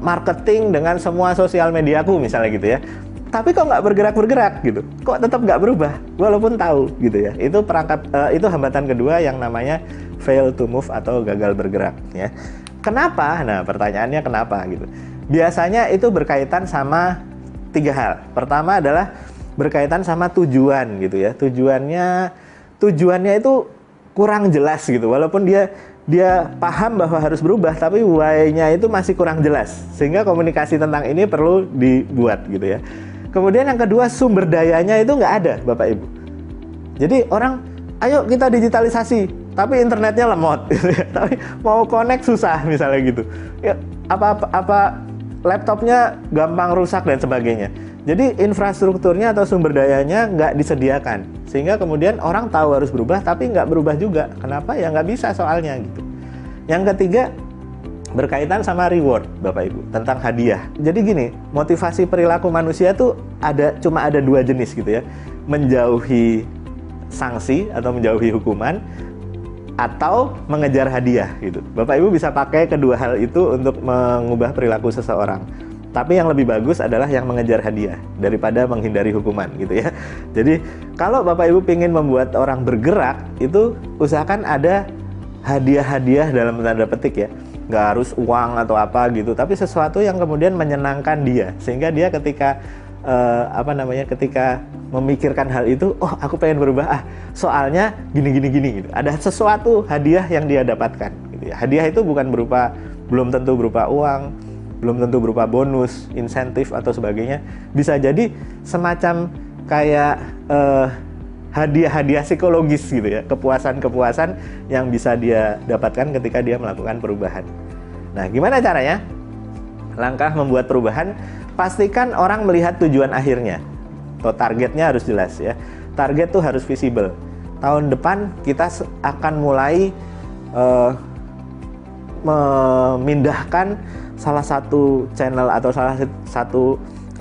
marketing dengan semua sosial mediaku misalnya gitu ya. Tapi kok nggak bergerak-bergerak gitu? Kok tetap nggak berubah? Walaupun tahu gitu ya. Itu hambatan kedua yang namanya fail to move atau gagal bergerak ya. Kenapa? Nah, pertanyaannya kenapa gitu. Biasanya itu berkaitan sama 3 hal. Pertama adalah berkaitan sama tujuan gitu ya. Tujuannya itu kurang jelas gitu. Walaupun dia paham bahwa harus berubah, tapi why-nya itu masih kurang jelas. Sehingga komunikasi tentang ini perlu dibuat gitu ya. Kemudian yang kedua, sumber dayanya itu nggak ada Bapak Ibu. Jadi orang, ayo kita digitalisasi, tapi internetnya lemot gitu ya. Tapi mau connect susah misalnya gitu. Ya, apa laptopnya gampang rusak dan sebagainya. Jadi infrastrukturnya atau sumber dayanya nggak disediakan, sehingga kemudian orang tahu harus berubah tapi nggak berubah juga. Kenapa? Ya nggak bisa soalnya gitu. Yang ketiga berkaitan sama reward Bapak Ibu, tentang hadiah. Jadi gini, motivasi perilaku manusia tuh cuma ada 2 jenis gitu ya. Menjauhi sanksi atau menjauhi hukuman, atau mengejar hadiah gitu. Bapak Ibu bisa pakai kedua hal itu untuk mengubah perilaku seseorang. Tapi yang lebih bagus adalah yang mengejar hadiah daripada menghindari hukuman gitu ya. Jadi kalau Bapak Ibu ingin membuat orang bergerak, itu usahakan ada hadiah-hadiah dalam tanda petik ya. Nggak harus uang atau apa gitu, tapi sesuatu yang kemudian menyenangkan dia, sehingga dia ketika ketika memikirkan hal itu, oh aku pengen berubah, soalnya gini gitu. Ada sesuatu hadiah yang dia dapatkan gitu ya. Hadiah itu belum tentu berupa uang, belum tentu berupa bonus, insentif atau sebagainya. Bisa jadi semacam kayak hadiah-hadiah psikologis gitu ya, kepuasan-kepuasan yang bisa dia dapatkan ketika dia melakukan perubahan. Nah, gimana caranya? Langkah membuat perubahan, pastikan orang melihat tujuan akhirnya. Atau targetnya harus jelas ya. Target tuh harus visible. Tahun depan kita akan mulai memindahkan salah satu channel atau salah satu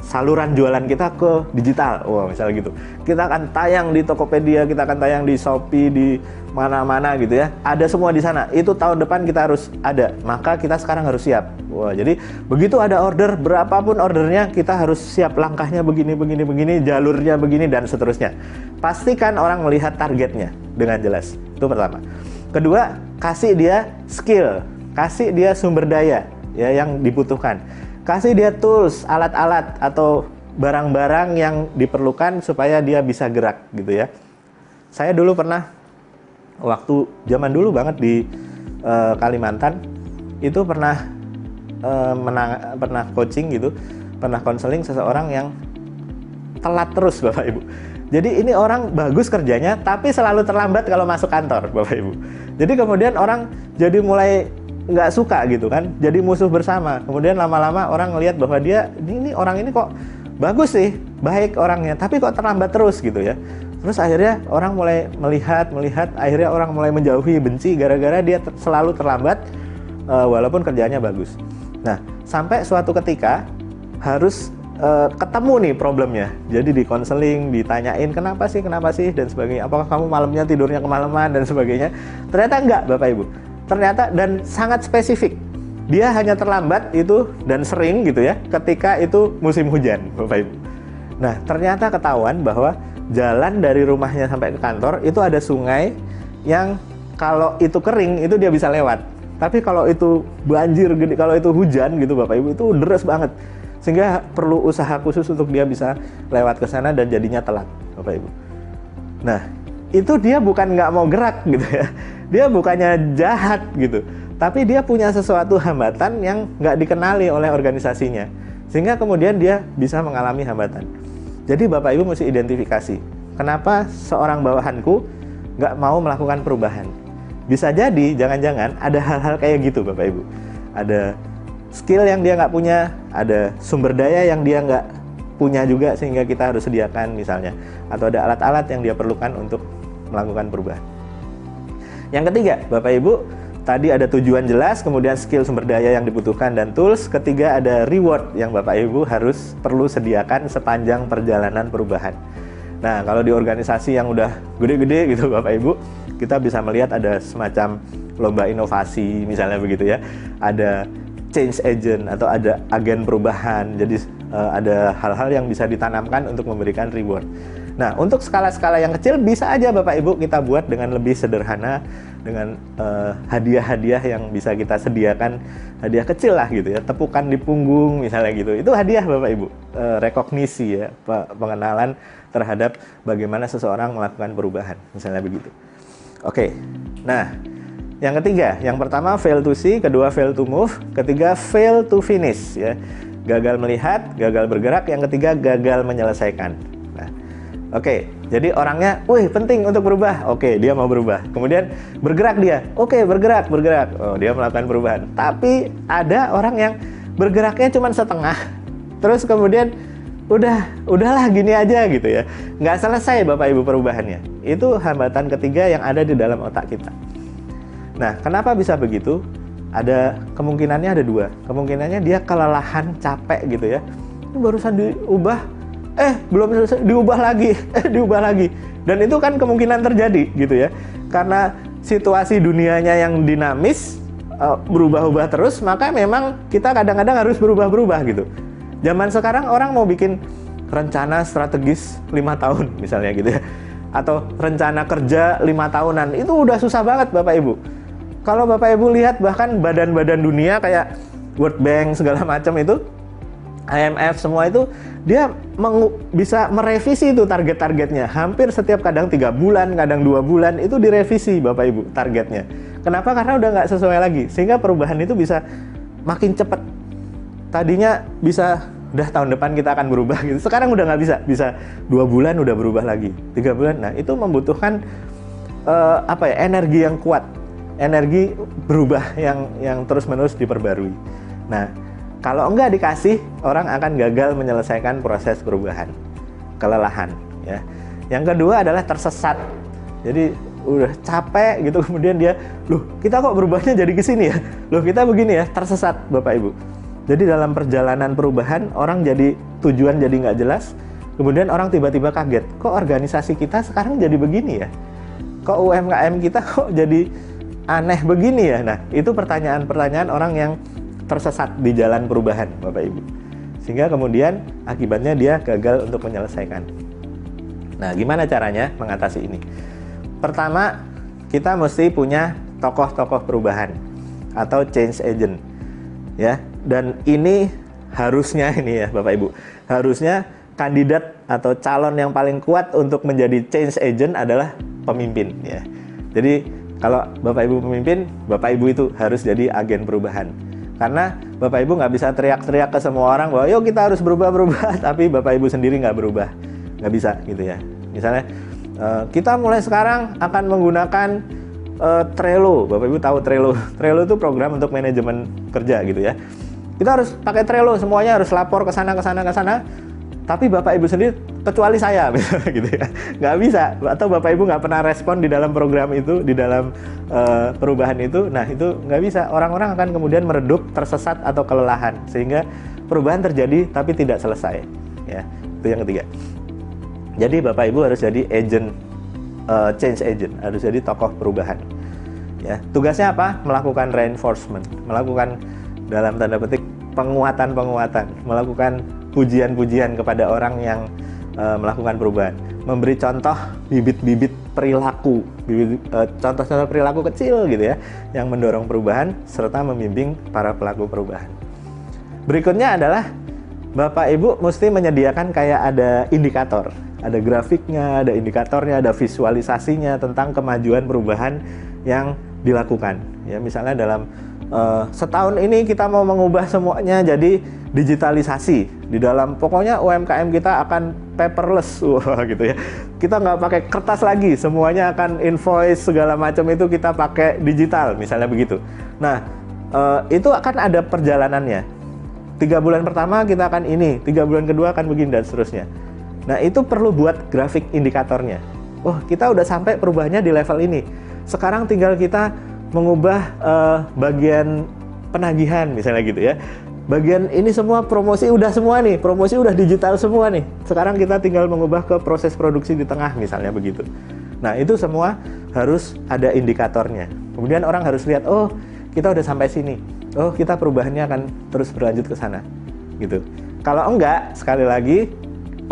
saluran jualan kita ke digital, misalnya gitu. Kita akan tayang di Tokopedia, kita akan tayang di Shopee, di mana-mana gitu ya. Ada semua di sana. Itu tahun depan kita harus ada. Maka kita sekarang harus siap. Jadi begitu ada order, berapapun ordernya, kita harus siap langkahnya begini, jalurnya begini dan seterusnya. Pastikan orang melihat targetnya dengan jelas. Itu pertama. Kedua, kasih dia skill, kasih dia sumber daya ya yang dibutuhkan. Kasih dia tools, alat-alat atau barang-barang yang diperlukan supaya dia bisa gerak gitu ya. Saya dulu pernah, waktu zaman dulu banget di Kalimantan, itu pernah pernah coaching gitu, pernah konseling seseorang yang telat terus Bapak Ibu. Jadi ini orang bagus kerjanya tapi selalu terlambat kalau masuk kantor Bapak Ibu. Jadi kemudian orang jadi mulai nggak suka gitu kan, jadi musuh bersama. Kemudian lama-lama orang ngelihat bahwa dia ini orang ini kok bagus sih, baik orangnya, tapi kok terlambat terus gitu ya. Terus akhirnya orang mulai melihat, akhirnya orang mulai menjauhi, benci gara-gara dia selalu terlambat walaupun kerjanya bagus. Nah, sampai suatu ketika harus ketemu nih problemnya. Jadi di konseling, ditanyain kenapa sih dan sebagainya. Apakah kamu malamnya tidurnya kemalaman dan sebagainya. Ternyata enggak Bapak Ibu. Ternyata dan sangat spesifik. Dia hanya terlambat itu dan sering gitu ya ketika itu musim hujan Bapak Ibu. Nah, ternyata ketahuan bahwa jalan dari rumahnya sampai ke kantor itu ada sungai yang kalau itu kering itu dia bisa lewat. Tapi kalau itu banjir gede, kalau itu hujan gitu Bapak Ibu, itu deras banget. Sehingga perlu usaha khusus untuk dia bisa lewat ke sana dan jadinya telat Bapak Ibu. Nah, itu dia bukan nggak mau gerak gitu ya. Dia bukannya jahat gitu. Tapi dia punya sesuatu hambatan yang nggak dikenali oleh organisasinya. Sehingga kemudian dia bisa mengalami hambatan. Jadi Bapak Ibu mesti identifikasi, kenapa seorang bawahanku nggak mau melakukan perubahan. Bisa jadi, jangan-jangan ada hal-hal kayak gitu Bapak Ibu. Ada skill yang dia nggak punya, ada sumber daya yang dia nggak punya juga sehingga kita harus sediakan misalnya. Atau ada alat-alat yang dia perlukan untuk melakukan perubahan. Yang ketiga, Bapak Ibu, tadi ada tujuan jelas, kemudian skill sumber daya yang dibutuhkan dan tools. Ketiga ada reward yang Bapak Ibu harus perlu sediakan sepanjang perjalanan perubahan. Nah, kalau di organisasi yang udah gede-gede gitu Bapak Ibu, kita bisa melihat ada semacam lomba inovasi misalnya begitu ya. Ada change agent atau ada agen perubahan. Jadi ada hal-hal yang bisa ditanamkan untuk memberikan reward. Nah, untuk skala-skala yang kecil bisa aja Bapak Ibu kita buat dengan lebih sederhana, dengan hadiah-hadiah yang bisa kita sediakan, hadiah kecil lah gitu ya, tepukan di punggung misalnya gitu. Itu hadiah Bapak Ibu, rekognisi ya, pengenalan terhadap bagaimana seseorang melakukan perubahan, misalnya begitu. Oke, nah yang ketiga, yang pertama fail to see, kedua fail to move, ketiga fail to finish ya, gagal melihat, gagal bergerak, yang ketiga gagal menyelesaikan. Nah, oke, jadi orangnya, wih penting untuk berubah, oke dia mau berubah, kemudian bergerak dia, oke bergerak, oh dia melakukan perubahan. Tapi ada orang yang bergeraknya cuma setengah, terus kemudian udahlah gini aja gitu ya, nggak selesai Bapak Ibu perubahannya. Itu hambatan ketiga yang ada di dalam otak kita. Nah, kenapa bisa begitu? Ada kemungkinannya, ada dua. Kemungkinannya dia kelelahan, capek gitu ya. Ini barusan diubah, belum selesai, diubah lagi. Dan itu kan kemungkinan terjadi gitu ya. Karena situasi dunianya yang dinamis, berubah-ubah terus, maka memang kita kadang-kadang harus berubah-berubah gitu. Zaman sekarang orang mau bikin rencana strategis 5 tahun misalnya gitu ya. Atau rencana kerja 5 tahunan, itu udah susah banget Bapak Ibu. Kalau Bapak Ibu lihat bahkan badan-badan dunia kayak World Bank segala macam itu, IMF semua itu, dia bisa merevisi itu target-targetnya. Hampir setiap kadang 3 bulan, kadang 2 bulan itu direvisi Bapak Ibu targetnya. Kenapa? Karena udah nggak sesuai lagi. Sehingga perubahan itu bisa makin cepat. Tadinya bisa udah tahun depan kita akan berubah gitu. Sekarang udah nggak bisa 2 bulan udah berubah lagi, 3 bulan. Nah, itu membutuhkan energi yang kuat, energi berubah yang terus-menerus diperbarui. Nah, kalau enggak dikasih, orang akan gagal menyelesaikan proses perubahan, kelelahan ya. Yang kedua adalah tersesat. Jadi udah capek gitu, kemudian dia, kita kok berubahnya jadi kesini ya, kita begini ya, tersesat Bapak Ibu. Jadi dalam perjalanan perubahan, orang jadi tujuan jadi nggak jelas, kemudian orang tiba-tiba kaget, kok organisasi kita sekarang jadi begini ya? Kok UMKM kita kok jadi aneh begini ya? Nah, itu pertanyaan-pertanyaan orang yang tersesat di jalan perubahan, Bapak Ibu. Sehingga kemudian akibatnya dia gagal untuk menyelesaikan. Nah, gimana caranya mengatasi ini? Pertama, kita mesti punya tokoh-tokoh perubahan atau change agent. Ya, dan ini harusnya ini ya Bapak Ibu, harusnya kandidat atau calon yang paling kuat untuk menjadi change agent adalah pemimpin ya. Jadi Kalau Bapak Ibu pemimpin, Bapak Ibu itu harus jadi agen perubahan. Karena Bapak Ibu nggak bisa teriak-teriak ke semua orang bahwa yuk kita harus berubah-berubah, tapi Bapak Ibu sendiri nggak berubah. Nggak bisa gitu ya. Misalnya, kita mulai sekarang akan menggunakan Trello. Bapak Ibu tahu Trello. Trello itu program untuk manajemen kerja gitu ya. Kita harus pakai Trello, semuanya harus lapor ke sana, ke sana, ke sana. Tapi Bapak Ibu sendiri, kecuali saya, gitu ya, nggak bisa. Atau Bapak Ibu nggak pernah respon di dalam program itu, di dalam perubahan itu, nah itu nggak bisa. Orang-orang akan kemudian meredup, tersesat atau kelelahan, sehingga perubahan terjadi tapi tidak selesai. Ya, itu yang ketiga. Jadi Bapak Ibu harus jadi agent, change agent, harus jadi tokoh perubahan. Ya, tugasnya apa? Melakukan reinforcement, melakukan dalam tanda petik penguatan-penguatan, melakukan pujian-pujian kepada orang yang melakukan perubahan, memberi contoh bibit-bibit perilaku, contoh-contoh perilaku kecil gitu ya, yang mendorong perubahan serta membimbing para pelaku perubahan. Berikutnya adalah Bapak Ibu mesti menyediakan kayak ada indikator, ada grafiknya, ada indikatornya, ada visualisasinya tentang kemajuan perubahan yang dilakukan. Ya, misalnya dalam setahun ini kita mau mengubah semuanya jadi digitalisasi. Di dalam pokoknya UMKM kita akan paperless, wah gitu ya. Kita nggak pakai kertas lagi, semuanya akan invoice segala macam itu kita pakai digital, misalnya begitu. Nah, itu akan ada perjalanannya. 3 bulan pertama kita akan ini, 3 bulan kedua akan begini dan seterusnya. Nah, itu perlu buat grafik indikatornya. Oh, kita udah sampai perubahannya di level ini. Sekarang tinggal kita mengubah bagian penagihan misalnya gitu ya. Bagian ini semua promosi udah semua nih, promosi udah digital semua nih. Sekarang kita tinggal mengubah ke proses produksi di tengah misalnya begitu. Nah, itu semua harus ada indikatornya. Kemudian orang harus lihat, oh kita udah sampai sini. Oh, kita perubahannya akan terus berlanjut ke sana. Gitu. Kalau enggak, sekali lagi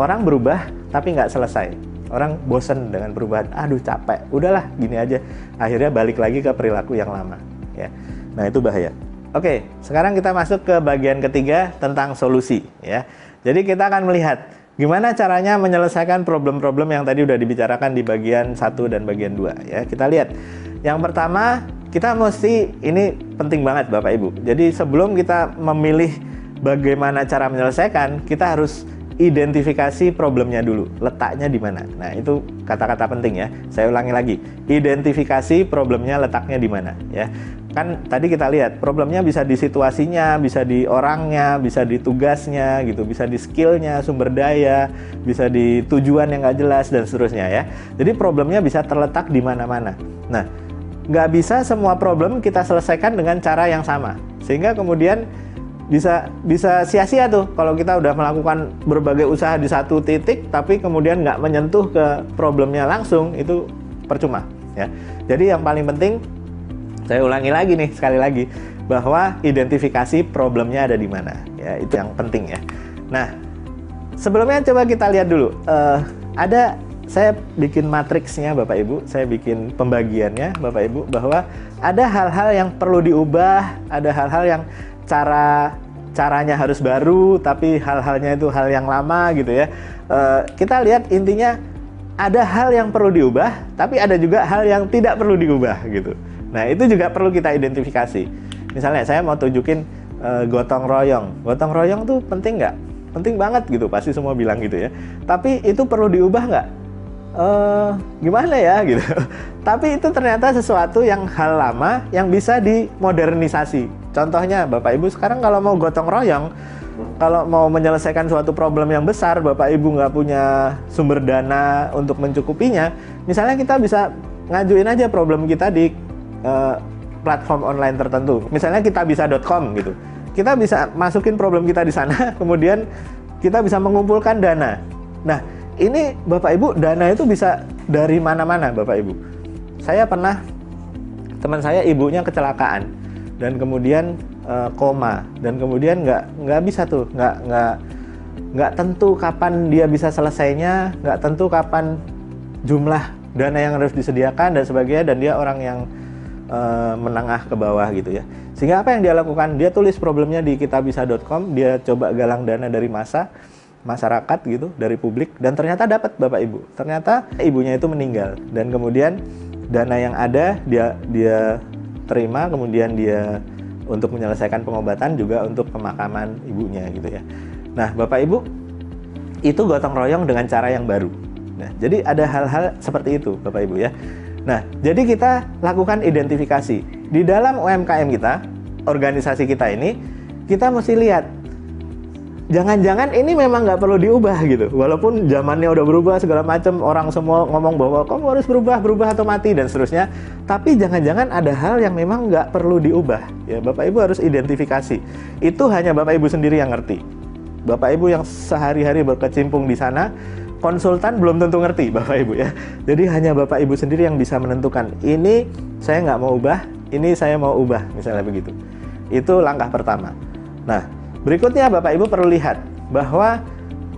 orang berubah tapi nggak selesai. Orang bosen dengan perubahan, aduh capek, udahlah gini aja. Akhirnya balik lagi ke perilaku yang lama. Ya. Nah, itu bahaya. Oke, sekarang kita masuk ke bagian ketiga tentang solusi. Ya. Jadi kita akan melihat gimana caranya menyelesaikan problem-problem yang tadi udah dibicarakan di bagian 1 dan bagian 2. Ya. Kita lihat, yang pertama kita mesti, ini penting banget Bapak Ibu. Jadi sebelum kita memilih bagaimana cara menyelesaikan, kita harus identifikasi problemnya dulu, letaknya di mana. Nah, itu kata-kata penting ya. Saya ulangi lagi. Identifikasi problemnya, letaknya di mana ya. Kan tadi kita lihat problemnya bisa di situasinya, bisa di orangnya, bisa di tugasnya gitu, bisa di skillnya, sumber daya, bisa di tujuan yang nggak jelas dan seterusnya ya. Jadi problemnya bisa terletak di mana-mana. Nah, nggak bisa semua problem kita selesaikan dengan cara yang sama. Sehingga kemudian bisa sia-sia tuh kalau kita udah melakukan berbagai usaha di satu titik tapi kemudian nggak menyentuh ke problemnya langsung, itu percuma ya. Jadi yang paling penting, saya ulangi lagi nih sekali lagi, bahwa identifikasi problemnya ada di mana ya, itu yang penting ya. Nah, sebelumnya coba kita lihat dulu, saya bikin matriksnya Bapak Ibu, saya bikin pembagiannya Bapak Ibu, bahwa ada hal-hal yang perlu diubah, ada hal-hal yang caranya harus baru, tapi hal-halnya itu hal yang lama gitu ya. Kita lihat intinya ada hal yang perlu diubah, tapi ada juga hal yang tidak perlu diubah gitu. Nah, itu juga perlu kita identifikasi. Misalnya saya mau tunjukin gotong royong. Gotong royong tuh penting nggak? Penting banget gitu, pasti semua bilang gitu ya. Tapi itu perlu diubah nggak? Gimana ya gitu. Tapi itu ternyata sesuatu yang hal lama yang bisa dimodernisasi. Contohnya Bapak Ibu sekarang kalau mau gotong royong, kalau mau menyelesaikan suatu problem yang besar, Bapak Ibu nggak punya sumber dana untuk mencukupinya, misalnya kita bisa ngajuin aja problem kita di platform online tertentu. Misalnya kitabisa.com gitu. Kita bisa masukin problem kita di sana, kemudian kita bisa mengumpulkan dana. Nah, ini Bapak Ibu, dana itu bisa dari mana-mana Bapak Ibu. Saya pernah, teman saya ibunya kecelakaan dan kemudian koma, dan kemudian nggak bisa tuh, nggak tentu kapan dia bisa selesainya, nggak tentu kapan jumlah dana yang harus disediakan dan sebagainya, dan dia orang yang menengah ke bawah gitu ya. Sehingga apa yang dia lakukan? Dia tulis problemnya di kitabisa.com, dia coba galang dana dari masyarakat gitu, dari publik, dan ternyata dapat Bapak Ibu. Ternyata ibunya itu meninggal, dan kemudian dana yang ada dia terima, kemudian dia untuk menyelesaikan pengobatan juga untuk pemakaman ibunya gitu ya. Nah, Bapak Ibu, itu gotong royong dengan cara yang baru. Nah, jadi ada hal-hal seperti itu, Bapak Ibu ya. Nah, jadi kita lakukan identifikasi. Di dalam UMKM kita, organisasi kita ini, kita mesti lihat, jangan-jangan ini memang nggak perlu diubah gitu. Walaupun zamannya udah berubah segala macam, orang semua ngomong bahwa kamu harus berubah atau mati dan seterusnya. Tapi jangan-jangan ada hal yang memang nggak perlu diubah. Ya, Bapak Ibu harus identifikasi. Itu hanya Bapak Ibu sendiri yang ngerti. Bapak Ibu yang sehari-hari berkecimpung di sana, konsultan belum tentu ngerti, Bapak Ibu ya. Jadi hanya Bapak Ibu sendiri yang bisa menentukan, ini saya nggak mau ubah, ini saya mau ubah, misalnya begitu. Itu langkah pertama. Nah, berikutnya Bapak Ibu perlu lihat bahwa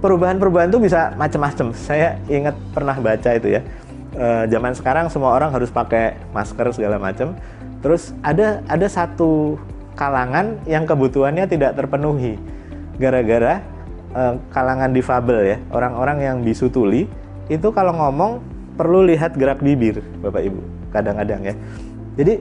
perubahan-perubahan itu bisa macam-macam. Saya ingat pernah baca itu ya. Zaman sekarang semua orang harus pakai masker segala macam. Terus ada satu kalangan yang kebutuhannya tidak terpenuhi. Gara-gara kalangan difabel ya, orang-orang yang bisu tuli, itu kalau ngomong perlu lihat gerak bibir, Bapak Ibu, kadang-kadang ya. Jadi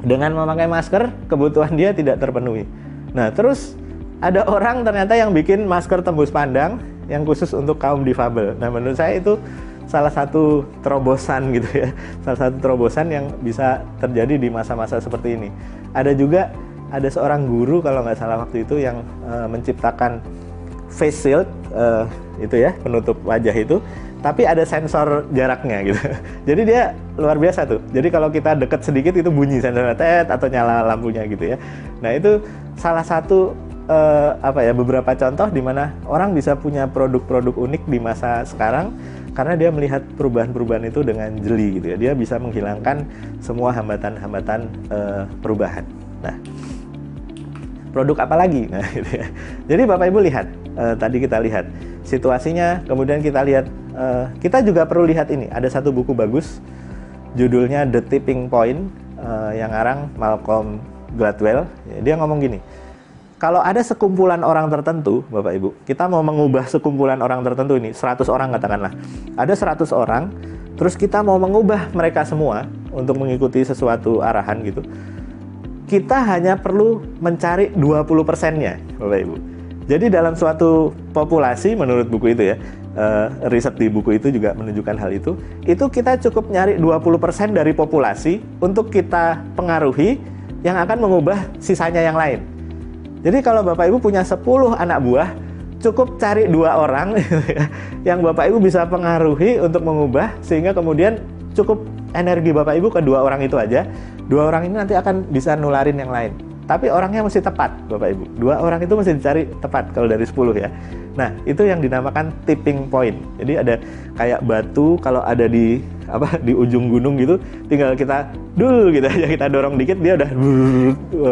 dengan memakai masker, kebutuhan dia tidak terpenuhi. Nah, terus ada orang ternyata yang bikin masker tembus pandang yang khusus untuk kaum difabel. Nah, menurut saya itu salah satu terobosan gitu ya, salah satu terobosan yang bisa terjadi di masa-masa seperti ini. Ada seorang guru kalau nggak salah waktu itu yang menciptakan face shield itu ya, penutup wajah itu, tapi ada sensor jaraknya gitu. Jadi dia luar biasa tuh. Jadi kalau kita deket sedikit itu bunyi sensornya tet atau nyala lampunya gitu ya. Nah, itu salah satu beberapa contoh di mana orang bisa punya produk-produk unik di masa sekarang karena dia melihat perubahan-perubahan itu dengan jeli gitu ya. Dia bisa menghilangkan semua hambatan-hambatan perubahan. Nah, produk apa lagi? Nah, gitu ya. Jadi Bapak Ibu lihat, tadi kita lihat situasinya, kemudian kita lihat, kita juga perlu lihat ini. Ada satu buku bagus, judulnya The Tipping Point, yang ngarang Malcolm Gladwell. Dia ngomong gini, kalau ada sekumpulan orang tertentu, Bapak Ibu, kita mau mengubah sekumpulan orang tertentu ini, 100 orang katakanlah. Ada 100 orang, terus kita mau mengubah mereka semua untuk mengikuti sesuatu arahan gitu. Kita hanya perlu mencari 20%-nya, Bapak Ibu. Jadi dalam suatu populasi, menurut buku itu ya, riset di buku itu juga menunjukkan hal itu kita cukup nyari 20% dari populasi untuk kita pengaruhi yang akan mengubah sisanya yang lain. Jadi kalau Bapak Ibu punya 10 anak buah, cukup cari 2 orang yang Bapak Ibu bisa pengaruhi untuk mengubah, sehingga kemudian cukup energi Bapak Ibu ke 2 orang itu aja. 2 orang ini nanti akan bisa nularin yang lain. Tapi orangnya mesti tepat, Bapak Ibu. 2 orang itu mesti dicari tepat kalau dari 10 ya. Nah, itu yang dinamakan tipping point. Jadi ada kayak batu kalau ada di ujung gunung gitu, tinggal kita gitu aja, kita dorong dikit dia udah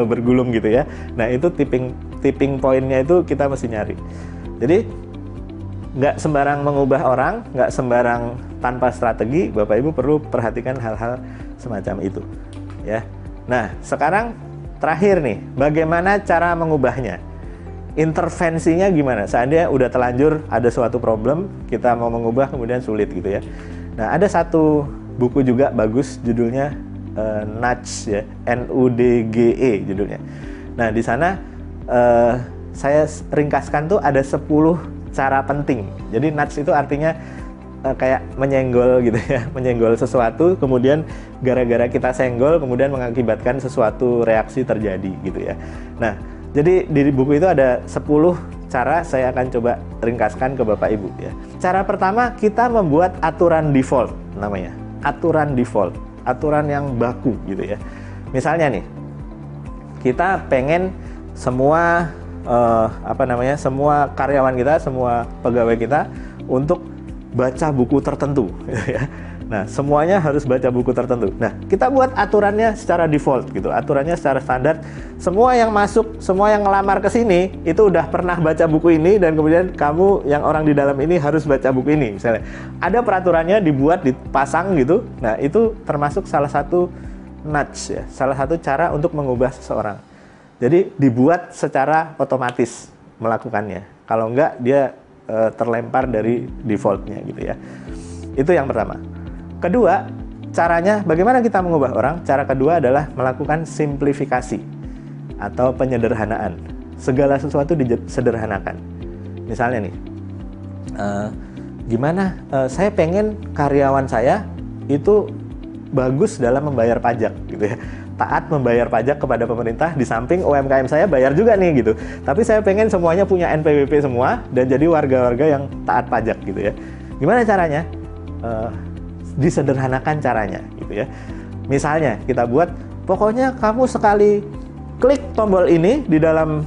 bergulung gitu ya. Nah, itu tipping point-nya itu kita mesti nyari. Jadi nggak sembarang mengubah orang, nggak sembarang tanpa strategi. Bapak Ibu perlu perhatikan hal-hal semacam itu ya. Nah, sekarang terakhir nih, bagaimana cara mengubahnya? Intervensinya gimana? Seandainya udah terlanjur ada suatu problem, kita mau mengubah kemudian sulit gitu ya. Nah, ada satu buku juga bagus, judulnya Nudge ya, NUDGE judulnya. Nah, di sana saya ringkaskan tuh ada 10 cara penting. Jadi nudge itu artinya kayak menyenggol gitu ya, menyenggol sesuatu, kemudian gara-gara kita senggol kemudian mengakibatkan sesuatu reaksi terjadi gitu ya. Nah, jadi di buku itu ada 10 cara, saya akan coba ringkaskan ke Bapak Ibu ya. Cara pertama, kita membuat aturan default namanya. Aturan default, aturan yang baku gitu ya. Misalnya nih, kita pengen semua semua karyawan kita, semua pegawai kita untuk baca buku tertentu ya. Nah, semuanya harus baca buku tertentu. Nah, kita buat aturannya secara default gitu, aturannya secara standar. Semua yang masuk, semua yang ngelamar ke sini itu udah pernah baca buku ini, dan kemudian kamu yang orang di dalam ini harus baca buku ini. Misalnya, ada peraturannya dibuat, dipasang gitu. Nah, itu termasuk salah satu nudge ya, salah satu cara untuk mengubah seseorang. Jadi dibuat secara otomatis melakukannya. Kalau enggak, dia terlempar dari defaultnya gitu ya. Itu yang pertama. Kedua, caranya, bagaimana kita mengubah orang? Cara kedua adalah melakukan simplifikasi atau penyederhanaan. Segala sesuatu disederhanakan. Misalnya nih, gimana saya pengen karyawan saya itu bagus dalam membayar pajak gitu ya, taat membayar pajak kepada pemerintah, di samping UMKM saya bayar juga nih gitu, tapi saya pengen semuanya punya NPWP semua dan jadi warga-warga yang taat pajak gitu ya. Gimana caranya? Disederhanakan caranya gitu ya. Misalnya kita buat, pokoknya kamu sekali klik tombol ini di dalam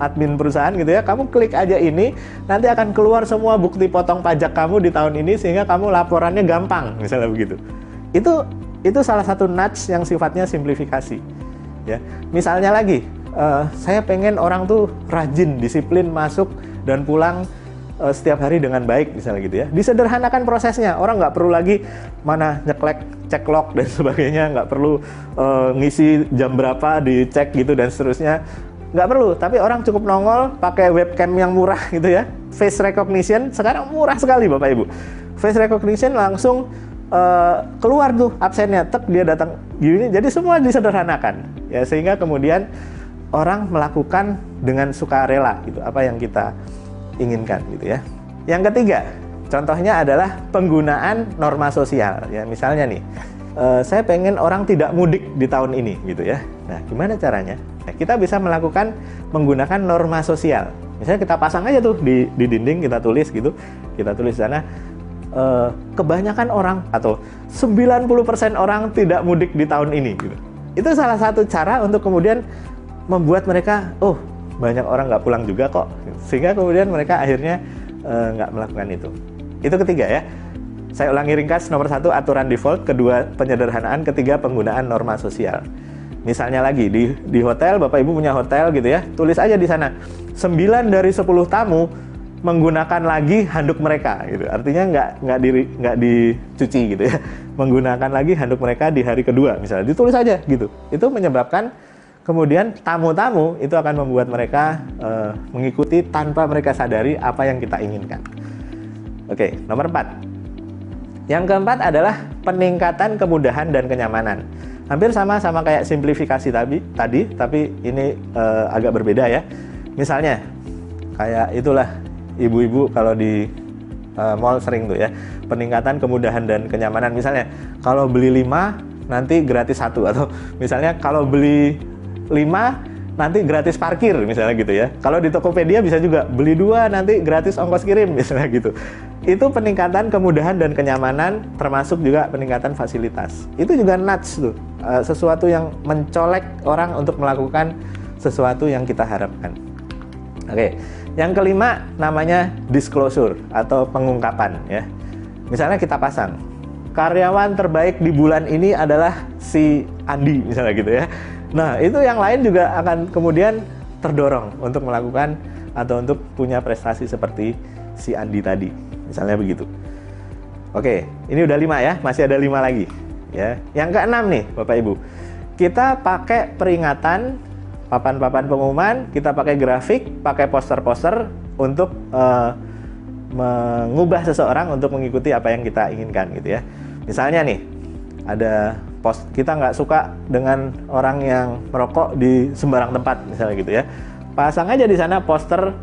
admin perusahaan gitu ya, kamu klik aja ini, nanti akan keluar semua bukti potong pajak kamu di tahun ini sehingga kamu laporannya gampang, misalnya begitu. Itu salah satu nudge yang sifatnya simplifikasi ya. Misalnya lagi, saya pengen orang tuh rajin, disiplin masuk dan pulang setiap hari dengan baik, misalnya gitu ya. Disederhanakan prosesnya, orang nggak perlu lagi mana nyeklek, cek log dan sebagainya, nggak perlu ngisi jam berapa dicek gitu dan seterusnya, nggak perlu. Tapi orang cukup nongol pakai webcam yang murah gitu ya. Face recognition sekarang murah sekali Bapak Ibu. Face recognition langsung keluar tuh absennya, tek dia datang gini, jadi semua disederhanakan ya, sehingga kemudian orang melakukan dengan sukarela gitu apa yang kita inginkan gitu ya. Yang ketiga, contohnya adalah penggunaan norma sosial ya. Misalnya nih, saya pengen orang tidak mudik di tahun ini gitu ya. Nah, gimana caranya? Nah, kita bisa melakukan menggunakan norma sosial. Misalnya kita pasang aja tuh di dinding, kita tulis gitu. Kita tulis di sana, kebanyakan orang atau 90% orang tidak mudik di tahun ini gitu. Itu salah satu cara untuk kemudian membuat mereka, oh banyak orang nggak pulang juga kok, sehingga kemudian mereka akhirnya nggak melakukan itu. Itu ketiga ya. Saya ulangi ringkas, nomor 1 aturan default, kedua penyederhanaan, ketiga penggunaan norma sosial. Misalnya lagi di hotel, Bapak Ibu punya hotel gitu ya, tulis aja di sana 9 dari 10 tamu menggunakan lagi handuk mereka gitu. Artinya nggak dicuci gitu ya. Menggunakan lagi handuk mereka di hari kedua misalnya. Ditulis aja gitu. Itu menyebabkan kemudian tamu-tamu itu akan membuat mereka mengikuti tanpa mereka sadari apa yang kita inginkan. Oke, nomor 4. Yang keempat adalah peningkatan kemudahan dan kenyamanan. Hampir sama kayak simplifikasi tadi, tapi ini agak berbeda ya. Misalnya, kayak itulah ibu-ibu kalau di mall sering tuh ya, peningkatan kemudahan dan kenyamanan. Misalnya, kalau beli 5 nanti gratis 1, atau misalnya kalau beli 5 nanti gratis parkir misalnya gitu ya. Kalau di Tokopedia bisa juga beli 2 nanti gratis ongkos kirim misalnya gitu. Itu peningkatan kemudahan dan kenyamanan, termasuk juga peningkatan fasilitas. Itu juga nudge tuh, sesuatu yang mencolek orang untuk melakukan sesuatu yang kita harapkan. Oke, yang kelima namanya disclosure atau pengungkapan ya. Misalnya kita pasang, karyawan terbaik di bulan ini adalah si Andi misalnya gitu ya. Nah, itu yang lain juga akan kemudian terdorong untuk melakukan atau untuk punya prestasi seperti si Andi tadi. Misalnya begitu. Oke, ini udah 5 ya, masih ada 5 lagi. Ya. Yang keenam nih, Bapak Ibu. Kita pakai peringatan, papan-papan pengumuman, kita pakai grafik, pakai poster-poster untuk mengubah seseorang untuk mengikuti apa yang kita inginkan gitu ya. Misalnya nih, ada kita nggak suka dengan orang yang merokok di sembarang tempat misalnya gitu ya, pasang aja di sana poster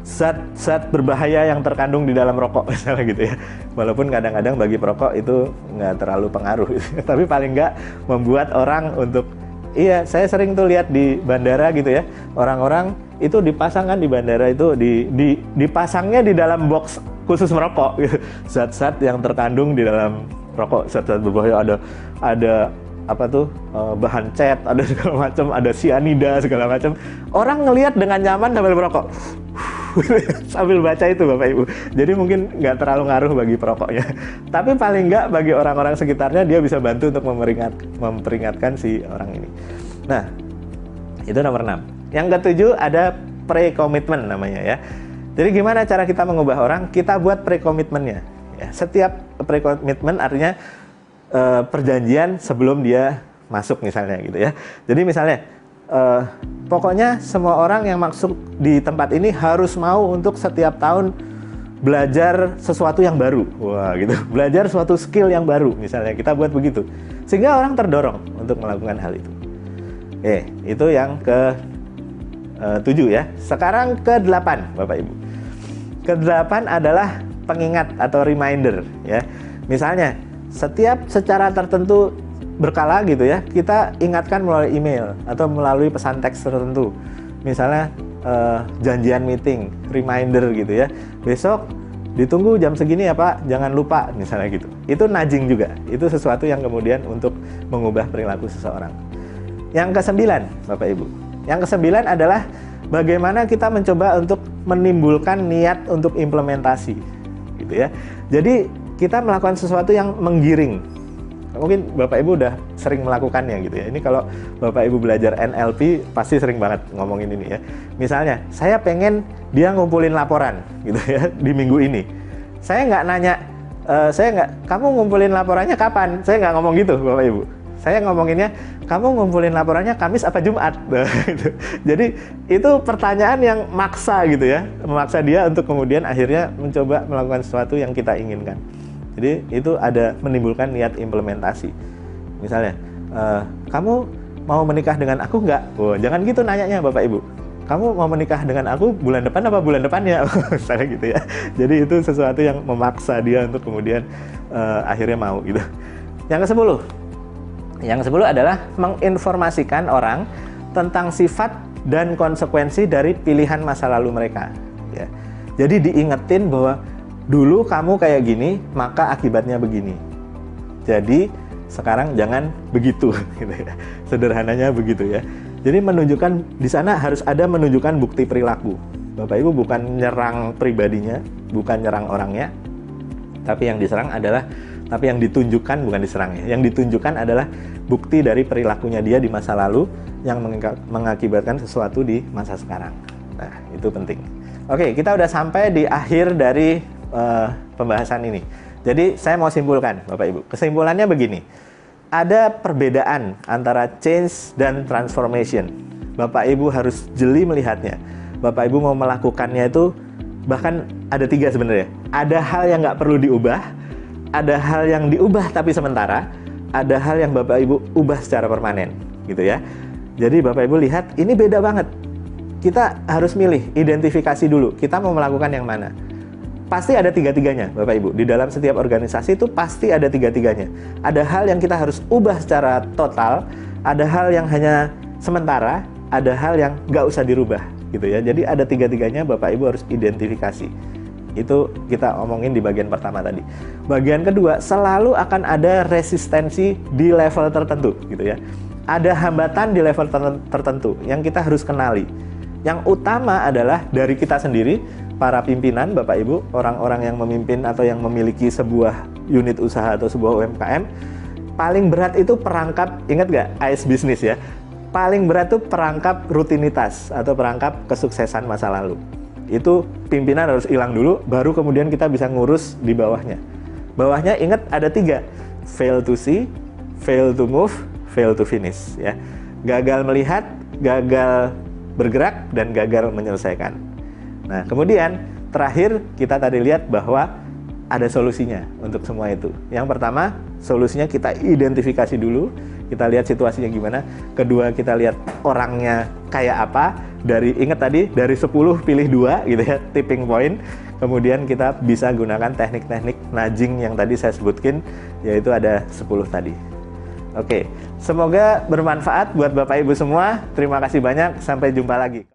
zat-zat berbahaya yang terkandung di dalam rokok misalnya gitu ya. Walaupun kadang-kadang bagi perokok itu nggak terlalu pengaruh gitu. Tapi paling nggak membuat orang untuk, iya saya sering tuh lihat di bandara gitu ya, orang-orang itu dipasangkan di bandara itu dipasangnya di dalam box khusus merokok gitu. Zat-zat yang terkandung di dalam rokok, zat-zat berbahaya, ada apa tuh, bahan cat, ada segala macam, ada sianida segala macam. Orang ngelihat dengan nyaman sambil merokok sambil baca itu Bapak Ibu. Jadi mungkin nggak terlalu ngaruh bagi perokoknya, tapi paling nggak bagi orang-orang sekitarnya dia bisa bantu untuk memperingatkan si orang ini. Nah, itu nomor 6. Yang ketujuh ada pre-commitment namanya ya. Jadi gimana cara kita mengubah orang? Kita buat pre-commitmentnya ya. Setiap pre-commitment artinya perjanjian sebelum dia masuk misalnya gitu ya. Jadi misalnya pokoknya semua orang yang masuk di tempat ini harus mau untuk setiap tahun belajar sesuatu yang baru, wah gitu, belajar suatu skill yang baru, misalnya kita buat begitu, sehingga orang terdorong untuk melakukan hal itu. Oke, itu yang ke 7 ya. Sekarang ke 8, Bapak Ibu. Ke 8 adalah pengingat atau reminder ya. Misalnya, setiap secara tertentu berkala gitu ya, kita ingatkan melalui email atau melalui pesan teks tertentu. Misalnya janjian meeting, reminder gitu ya. Besok ditunggu jam segini ya Pak, jangan lupa misalnya gitu. Itu nudging juga. Itu sesuatu yang kemudian untuk mengubah perilaku seseorang. Yang ke-9, Bapak Ibu. Yang ke-9 adalah bagaimana kita mencoba untuk menimbulkan niat untuk implementasi gitu ya. Jadi kita melakukan sesuatu yang menggiring. Mungkin Bapak Ibu udah sering melakukannya gitu ya. Ini kalau Bapak Ibu belajar NLP pasti sering banget ngomongin ini ya. Misalnya, saya pengen dia ngumpulin laporan gitu ya di minggu ini. Saya nggak nanya, kamu ngumpulin laporannya kapan? Saya nggak ngomong gitu Bapak Ibu. Saya ngomonginnya, kamu ngumpulin laporannya Kamis apa Jumat? Gitu. Jadi itu pertanyaan yang maksa gitu ya. Memaksa dia untuk kemudian akhirnya mencoba melakukan sesuatu yang kita inginkan. Jadi itu ada menimbulkan niat implementasi. Misalnya, kamu mau menikah dengan aku nggak? Oh, jangan gitu nanyanya Bapak Ibu. Kamu mau menikah dengan aku bulan depan apa bulan depannya? Misalnya gitu ya. Jadi itu sesuatu yang memaksa dia untuk kemudian akhirnya mau gitu. Yang ke-10. Yang ke-10 adalah menginformasikan orang tentang sifat dan konsekuensi dari pilihan masa lalu mereka. Ya. Jadi diingetin bahwa dulu kamu kayak gini, maka akibatnya begini. Jadi sekarang jangan begitu, gitu ya. Sederhananya begitu ya. Jadi menunjukkan di sana harus ada menunjukkan bukti perilaku. Bapak Ibu bukan nyerang pribadinya, bukan nyerang orangnya, tapi yang diserang adalah, tapi yang ditunjukkan bukan diserang ya. Yang ditunjukkan adalah bukti dari perilakunya dia di masa lalu yang mengakibatkan sesuatu di masa sekarang. Nah, itu penting. Oke, kita udah sampai di akhir dari pembahasan ini. Jadi saya mau simpulkan, Bapak Ibu. Kesimpulannya begini. Ada perbedaan antara change dan transformation. Bapak Ibu harus jeli melihatnya. Bapak Ibu mau melakukannya itu bahkan ada 3 sebenarnya. Ada hal yang nggak perlu diubah, ada hal yang diubah tapi sementara, ada hal yang Bapak Ibu ubah secara permanen, gitu ya. Jadi Bapak Ibu lihat, ini beda banget. Kita harus milih, identifikasi dulu. Kita mau melakukan yang mana? Pasti ada 3-3-nya, Bapak Ibu. Di dalam setiap organisasi itu pasti ada 3-3-nya. Ada hal yang kita harus ubah secara total, ada hal yang hanya sementara, ada hal yang nggak usah dirubah, gitu ya. Jadi ada 3-3-nya, Bapak Ibu harus identifikasi. Itu kita omongin di bagian pertama tadi. Bagian kedua, selalu akan ada resistensi di level tertentu, gitu ya. Ada hambatan di level tertentu yang kita harus kenali. Yang utama adalah dari kita sendiri, para pimpinan, Bapak Ibu, orang-orang yang memimpin atau yang memiliki sebuah unit usaha atau sebuah UMKM. Paling berat itu perangkap, ingat nggak, AS Business ya. Paling berat itu perangkap rutinitas atau perangkap kesuksesan masa lalu. Itu pimpinan harus hilang dulu, baru kemudian kita bisa ngurus di bawahnya. Bawahnya ingat ada 3, fail to see, fail to move, fail to finish ya. Gagal melihat, gagal bergerak, dan gagal menyelesaikan. Nah, kemudian terakhir kita tadi lihat bahwa ada solusinya untuk semua itu. Yang pertama, solusinya kita identifikasi dulu, kita lihat situasinya gimana. Kedua, kita lihat orangnya kayak apa. Ingat tadi, dari 10 pilih 2 gitu ya, tipping point. Kemudian kita bisa gunakan teknik-teknik nudging yang tadi saya sebutkan, yaitu ada 10 tadi. Oke, semoga bermanfaat buat Bapak Ibu semua. Terima kasih banyak, sampai jumpa lagi.